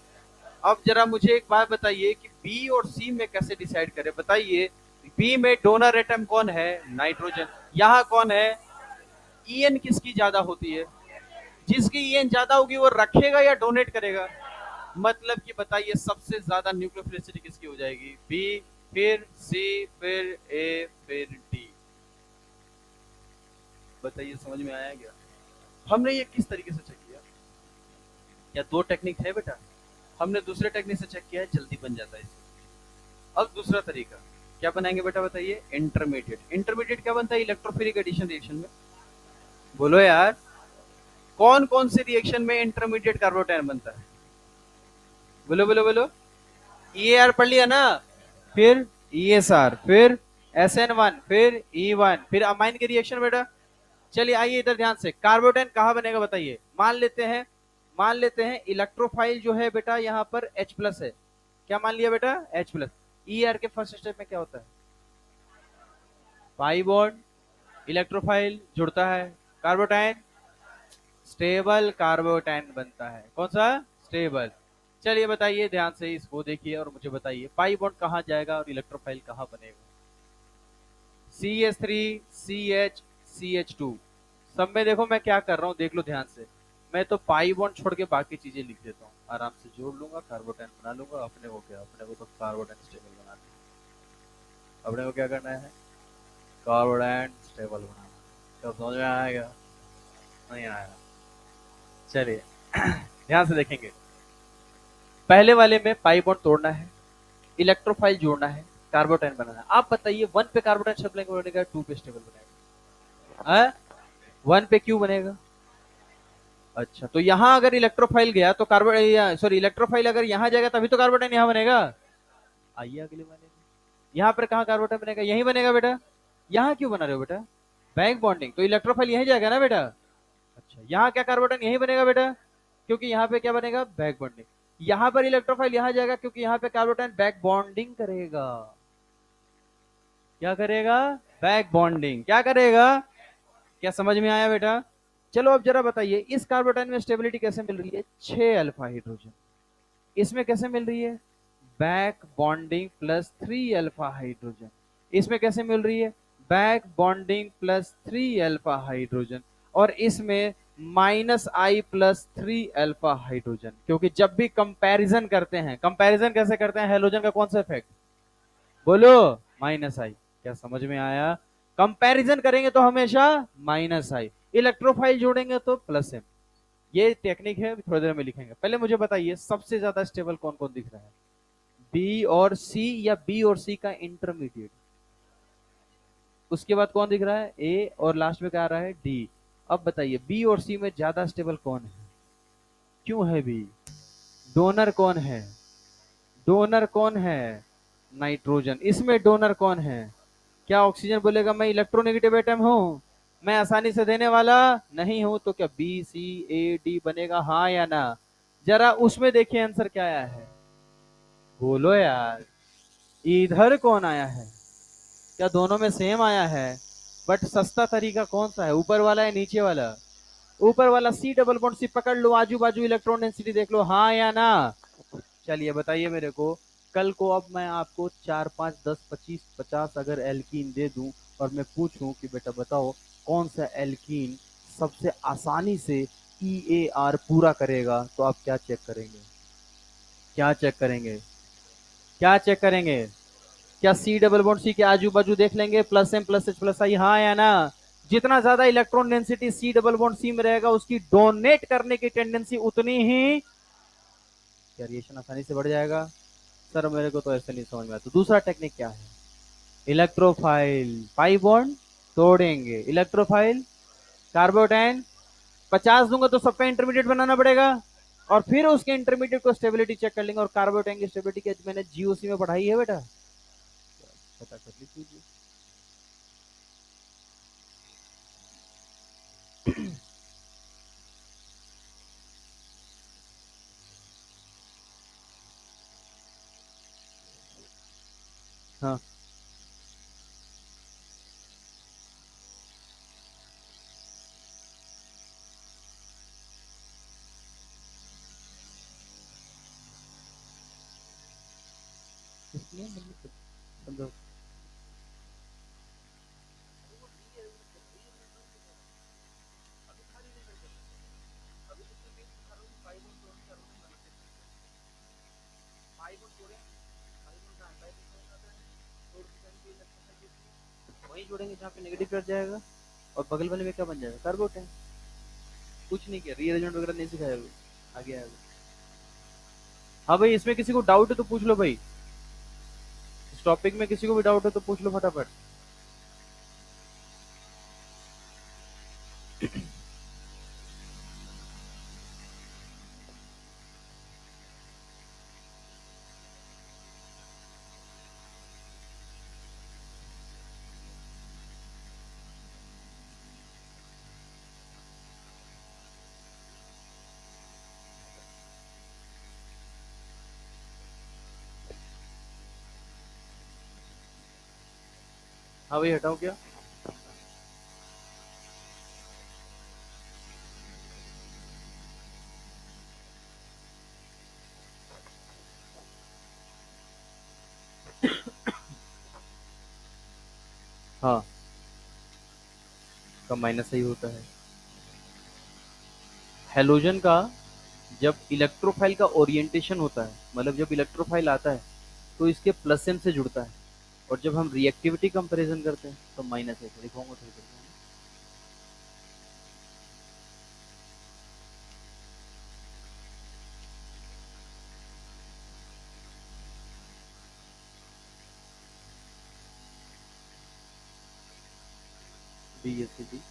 अब जरा मुझे एक बात बताइए कि बी और सी में कैसे डिसाइड करें? बताइए, बी में डोनर एटम कौन है? नाइट्रोजन। यहाँ कौन है? ईएन किसकी ज्यादा होती है? जिसकी ईएन ज्यादा होगी वो रखेगा या डोनेट करेगा? मतलब कि बताइए, सबसे ज्यादा न्यूक्लियोफिलिसिटी किसकी हो जाएगी? बी, फिर सी, फिर ए, फिर डी। बताइए, समझ में आया क्या? हमने ये किस तरीके से चेक किया? या दो टेक्निक है बेटा, हमने दूसरे टेक्निक से चेक किया है, जल्दी बन जाता है इससे। अब दूसरा तरीका क्या बनाएंगे बेटा? बताइए, इंटरमीडिएट। इंटरमीडिएट क्या बनता है इलेक्ट्रोफिलिक एडिशन रिएक्शन में? बोलो यार, कौन कौन से रिएक्शन में इंटरमीडिएट कार्बोटाइन बनता है? बोलो बोलो बोलो। EAR पढ़ लिया ना? फिर ESR, फिर SN1, फिर E1, फिर अमाइन के रिएक्शन बेटा। चलिए आइए इधर ध्यान से, कार्बोटाइन कहाँ बनेगा बताइए? मान लेते हैं इलेक्ट्रोफाइल जो है बेटा यहाँ पर H प्लस है। क्या मान लिया बेटा? H plus. ER के फर्स्ट स्टेप में क्या होता है? पाई बॉन्ड, इलेक्ट्रोफाइल जुड़ता है, कार्बोटाइन, स्टेबल कार्बोटाइन बनता है। कौन सा? स्टेबल। चलिए बताइए ध्यान से, इसको देखिए और मुझे बताइए, पाई बॉन्ड कहाँ जाएगा और इलेक्ट्रोफाइल कहाँ बनेगा? CH3, CH, CH2। सब में देखो मैं क्या कर रहा हूँ, देख लो ध्यान से। मैं तो पाई बॉन्ड छोड़ के बाकी चीजें लिख देता हूँ, आराम से जोड़ लूंगा, कार्बोटाइन बना लूंगा। अपने को क्या, अपने को तो कार्बोटाइन स्टेबल बनाना है। अपने को क्या करना है? कार्बोटाइन स्टेबल बनाना। क्या समझ में आएगा? नहीं आया? चलिए ध्यान से देखेंगे, पहले वाले में पाई बॉन्ड तोड़ना है, इलेक्ट्रोफाइल जोड़ना है, कार्बोटाइन बनाना है। आप बताइए, वन पे कार्बोटाइन स्टेबल बनेगा, टू पे स्टेबल बनेगा? वन पे क्यों बनेगा? अच्छा, तो यहां अगर इलेक्ट्रोफाइल गया तो कार्बन, सॉरी, इलेक्ट्रोफाइल अगर यहां जाएगा तभी तो कार्बोटाइन यहां बनेगा। आइए अगले वाले में, यहाँ पर कहाँ कार्बोटाइन बनेगा? यहीं बनेगा बेटा। यहाँ क्यों बना रहे हो बेटा? बैक बॉन्डिंग, तो इलेक्ट्रोफाइल यहीं जाएगा ना बेटा। अच्छा, यहाँ क्या कार्बोटाइन यहीं बनेगा बेटा, क्योंकि यहाँ पे क्या बनेगा? Back bonding. यहाँ पर इलेक्ट्रोफाइल यहाँ जाएगा क्योंकि यहाँ पे कार्बोटाइन बैक बॉन्डिंग करेगा। क्या करेगा? Back bonding. क्या करेगा? क्या समझ में आया बेटा? चलो अब जरा बताइए, इस कार्बोटाइन में स्टेबिलिटी कैसे मिल रही है? 6 अल्फा हाइड्रोजन। इसमें कैसे मिल रही है? Back bonding plus 3 alpha hydrogen. इसमें कैसे मिल रही है? Back bonding plus 3 alpha hydrogen. और इसमें -I+3 अल्फा हाइड्रोजन। क्योंकि जब भी कंपैरिजन करते हैं, कंपैरिजन कैसे करते हैं? हेलोजन का कौन सा इफेक्ट? बोलो, -I। क्या समझ में आया? कंपैरिजन करेंगे तो हमेशा -I, इलेक्ट्रोफाइल जोड़ेंगे तो +M। ये टेक्निक है, थोड़ी देर में लिखेंगे। पहले मुझे बताइए, सबसे ज्यादा स्टेबल कौन कौन दिख रहा है? बी और सी या बी और सी का इंटरमीडिएट? उसके बाद कौन दिख रहा है? ए, और लास्ट में क्या आ रहा है? डी। अब बताइए, बी और सी में ज्यादा स्टेबल कौन है? क्यों है बी? डोनर कौन है? डोनर कौन है? नाइट्रोजन। इसमें डोनर कौन है? क्या ऑक्सीजन बोलेगा मैं इलेक्ट्रोनेगेटिव एटम हूं, मैं आसानी से देने वाला नहीं हूं? तो क्या बी, सी, ए, डी बनेगा? हाँ या ना? जरा उसमें देखिए आंसर क्या आया है, बोलो यार। इधर कौन आया है? क्या दोनों में सेम आया है? बट सस्ता तरीका कौन सा है, ऊपर वाला है नीचे वाला? ऊपर वाला। सी डबल बॉन्ड सी पकड़ लो, आजू बाजू इलेक्ट्रॉन डेंसिटी देख लो, हाँ या ना? चलिए बताइए मेरे को, कल को अब मैं आपको 4 5 10 25 50 अगर एल्कीन दे दूं और मैं पूछूं कि बेटा बताओ कौन सा एल्कीन सबसे आसानी से EAR पूरा करेगा, तो आप क्या चेक करेंगे? क्या चेक करेंगे? क्या चेक करेंगे? क्या सी डबल बॉन्ड सी के आजू बाजू देख लेंगे, plus M plus H plus I, हाँ या ना? जितना ज्यादा electron density C double bond C में रहेगा उसकी डोनेट करने की टेंडेंसी उतनी ही, क्या रिएक्शन आसानी से बढ़ जाएगा? सर मेरे को तो ऐसे नहीं समझ में आता। तो दूसरा टेक्निक क्या है? इलेक्ट्रोफाइल पाई बॉन्ड तोड़ेंगे, इलेक्ट्रोफाइल कार्बोटैन 50 दूंगा तो सबका इंटरमीडिएट बनाना पड़ेगा, और फिर उसके इंटरमीडिएट को स्टेबिलिटी चेक कर लेंगे, और कार्बोटैन की स्टेबिलिटी की मैंने GOC में पढ़ाई है बेटा, पता कर लीजिए। हाँ इसमें मतलब समझो। वही जोड़ेंगे जहाँ पे नेगेटिव चार्ज जाएगा, और बगल वाले में क्या बन जाएगा, कार्बोटैन। कुछ नहीं किया, रीअरेंजमेंट वगैरह नहीं सिखाया अभी, आगे आगे। हाँ भाई, इसमें किसी को डाउट है तो पूछ लो भाई, इस टॉपिक में किसी को भी डाउट है तो पूछ लो फटाफट। हाँ भाई हटाओ क्या? हाँ, का माइनस सही होता है। हेलोजन का जब इलेक्ट्रोफाइल का ओरिएंटेशन होता है, मतलब जब इलेक्ट्रोफाइल आता है तो इसके प्लस एम से जुड़ता है, और जब हम रिएक्टिविटी कंपैरिजन करते हैं तो माइनस है। दिखाऊंगा थोड़ी देर में। BSCD।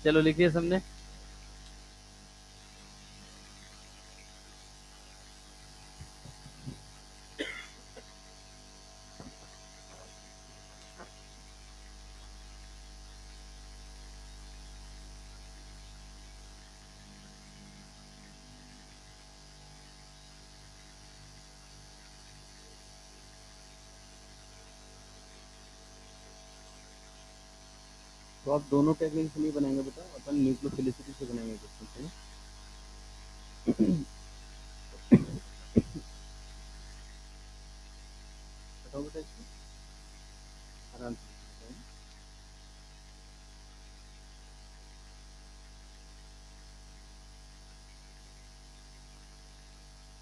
चलो लिखिए सबने। तो आप दोनों टेक्निक से नहीं बनाएंगे बेटा, अपन न्यूक्लियोफिलिसिटी से बनाएंगे क्वेश्चन है ना। बताओ बेटा इसको आराम से बताओ।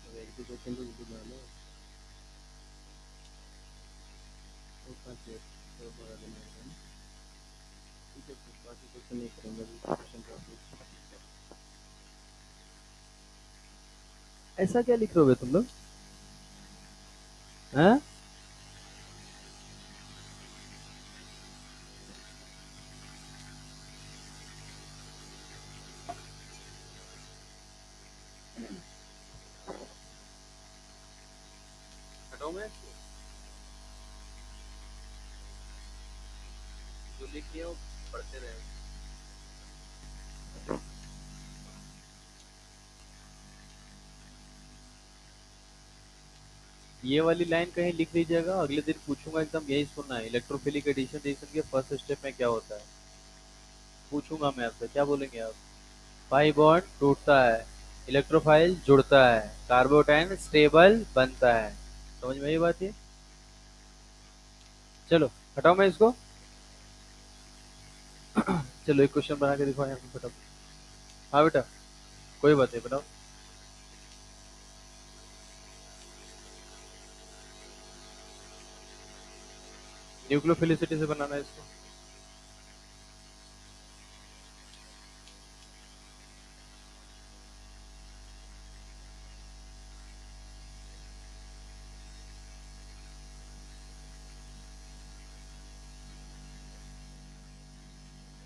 तो एक दो क्वेश्चन तो जरूर बना लो। तो पाँच एक तो बड़ा बनाएगा ना। ठीक है, तो बाकी क्वेश्चन नहीं करेंगे अभी, क्वेश्चन का ऐसा क्या लिख रहे हो बे तुम लोग? हैं? हटाओ मैं इसको? जो लिख दिया वो पढ़ते रहे। ये वाली लाइन कहीं लिख लीजिएगा, अगले दिन पूछूंगा, एकदम यही सुनना है, इलेक्ट्रोफिलिक एडिशन रिएक्शन के फर्स्ट स्टेप में क्या होता है, पूछूंगा मैं आपसे, क्या बोलेंगे आप? पाई बॉन्ड टूटता है, इलेक्ट्रोफाइल जुड़ता है, कार्बोटाइन स्टेबल बनता है। समझ में आई बात ये? चलो हटाओ मैं इसको। चलो एक क्वेश्चन बना के दिखाओ यहाँ पे फटाफट। हाँ बेटा, कोई बात नहीं, बनाओ। न्यूक्लियोफिलिसिटी से बनाना है इसको।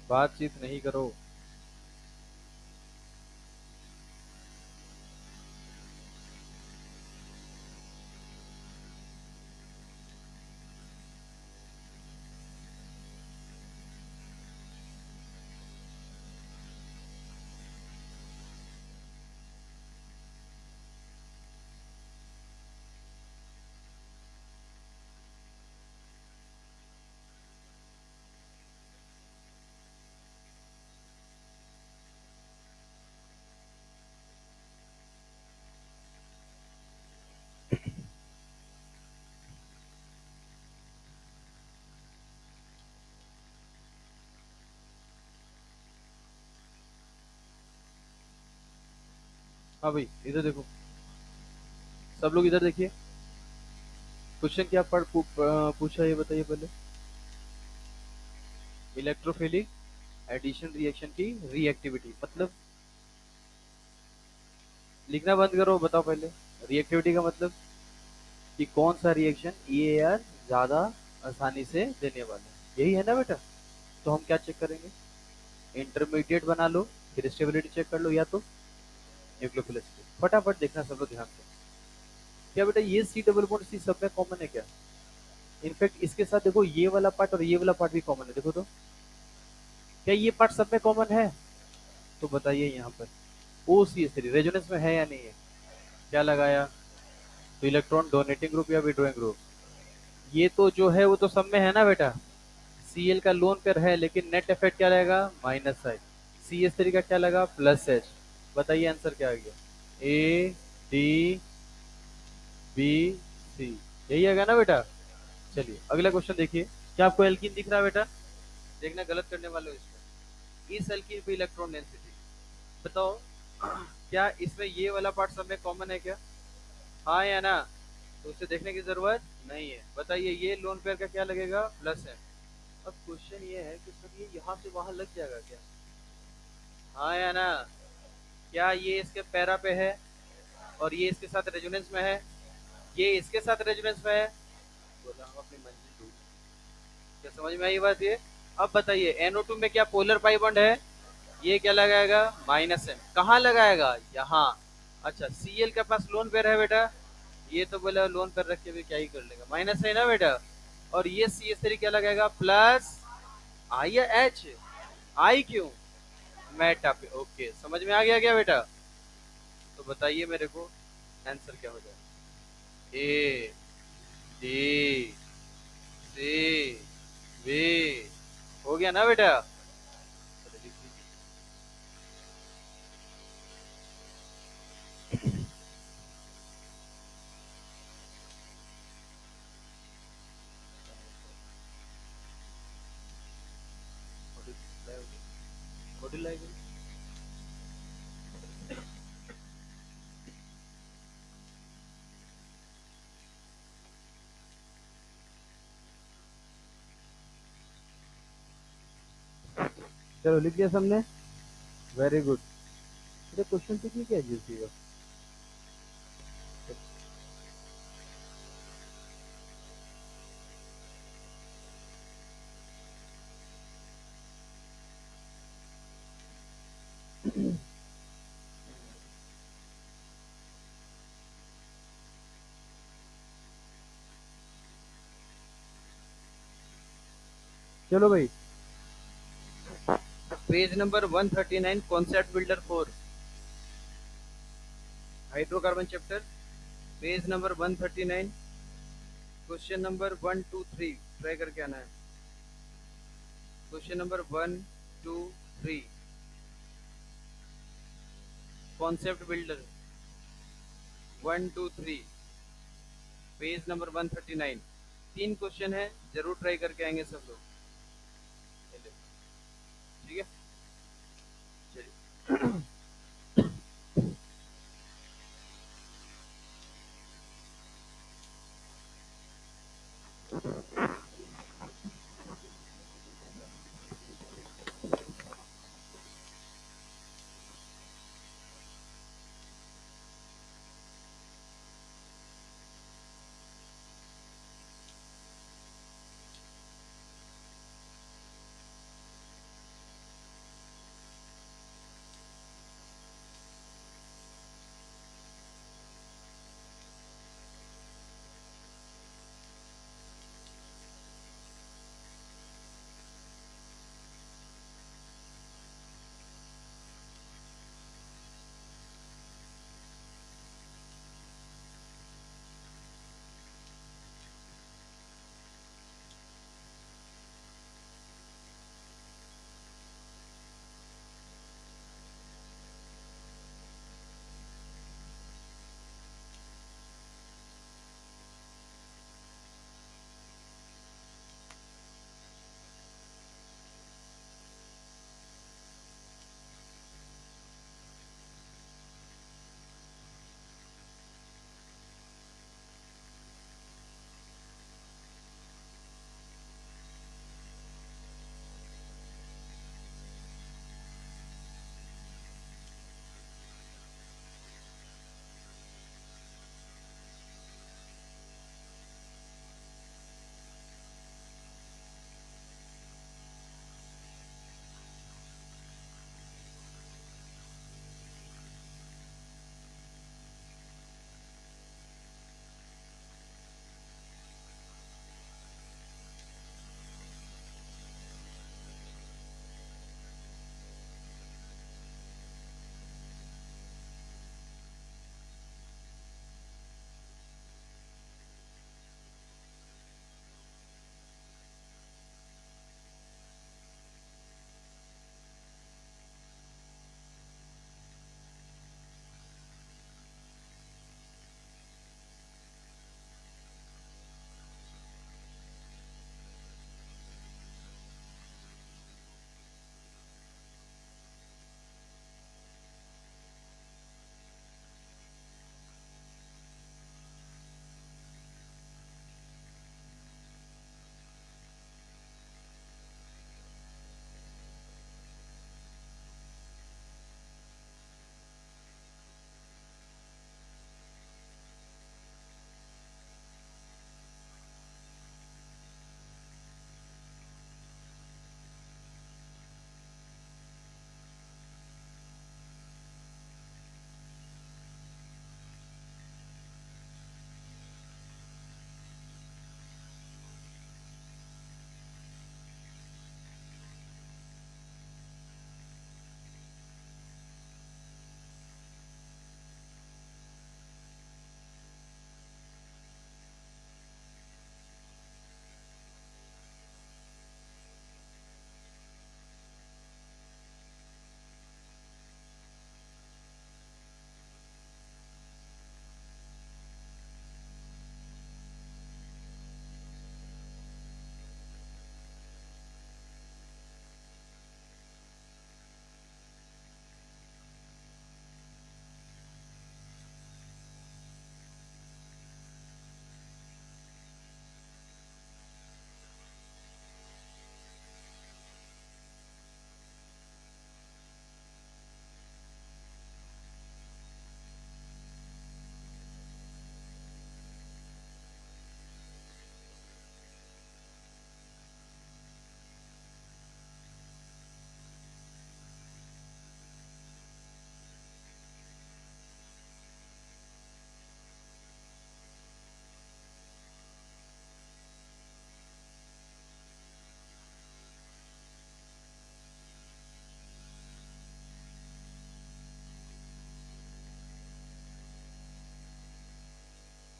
बातचीत नहीं करो। हाँ भाई इधर देखो, सब लोग इधर देखिए। क्वेश्चन क्या पूछा ये बताइए पहले। इलेक्ट्रोफिलिक एडिशन रिएक्शन की रिएक्टिविटी मतलब, लिखना बंद करो, बताओ पहले। रिएक्टिविटी का मतलब कि कौन सा रिएक्शन ईएआर ज्यादा आसानी से देने वाला है, यही है ना बेटा? तो हम क्या चेक करेंगे? इंटरमीडिएट बना लो, फिर स्टेबिलिटी चेक कर लो, या तो न्यूक्लियोफिलिसिटी। फटाफट देखना सब लोग ध्यान से। क्या बेटा ये सी डबल बॉन्ड सी सब में कॉमन है क्या? इनफैक्ट इसके साथ देखो ये वाला पार्ट और ये वाला पार्ट भी कॉमन है, देखो तो। क्या ये पार्ट सब में कॉमन है? तो बताइए यहाँ पर ओ सी एस थ्री रेजोनेंस में है या नहीं है? क्या लगाया? तो इलेक्ट्रॉन डोनेटिंग ग्रुप या विड्रॉइंग ग्रुप? ये तो जो है वो तो सब में है ना बेटा। Cl का लोन पेयर है, लेकिन नेट इफेक्ट क्या रहेगा? Minus sign. CH3 का क्या लगा? Plus H. बताइए आंसर क्या आ गया? ए डी बी सी, यही आएगा ना बेटा? चलिए अगला क्वेश्चन देखिए। क्या आपको एल्कीन दिख रहा है बेटा? देखना गलत करने वाले हो इसमें। इस एल्कीन पे इलेक्ट्रॉन डेंसिटी बताओ। क्या इसमें ये वाला पार्ट सब में कॉमन है क्या? हाँ या ना? तो उसे देखने की जरूरत नहीं है। बताइए ये लोन पेयर का क्या लगेगा? प्लस है। अब क्वेश्चन ये है कि सर ये यहाँ से वहां लग जाएगा क्या? हाँ या ना? क्या ये इसके पैरा पे है और ये इसके साथ रेजोनेंस में है? ये इसके साथ रेजोनेंस में है। बोला हम अपनी मंजिल ढूंढ। क्या समझ में आई बात ये? अब बताइए NO2 में क्या पोलर पाई बॉन्ड है? ये क्या लगाएगा? Minus M. कहाँ लगाएगा? यहाँ। अच्छा Cl के पास लोन पेयर है बेटा, ये तो बोला लोन पेयर रख के भी क्या ही कर लेगा, माइनस है ना बेटा। और ये CH3 क्या लगाएगा? प्लस। आई या एच? आई क्यों? मेटा पे। ओके समझ में आ गया क्या बेटा? तो बताइए मेरे को आंसर क्या हो जाएगा? ए डी सी बी, हो गया ना बेटा? चलो लिख लीजिए। Module library. चलो लिख दिया सबने? Very good. क्वेश्चन तो क्या है? चलो भाई, page number 139, concept builder 4, hydrocarbon chapter, page number 139। Question number 1 2 3 try करके आना है। Question number 1 2 3 concept builder 1 2 3 page number 139। तीन क्वेश्चन है, जरूर ट्राई करके आएंगे सब लोग। ठीक है, चलिए।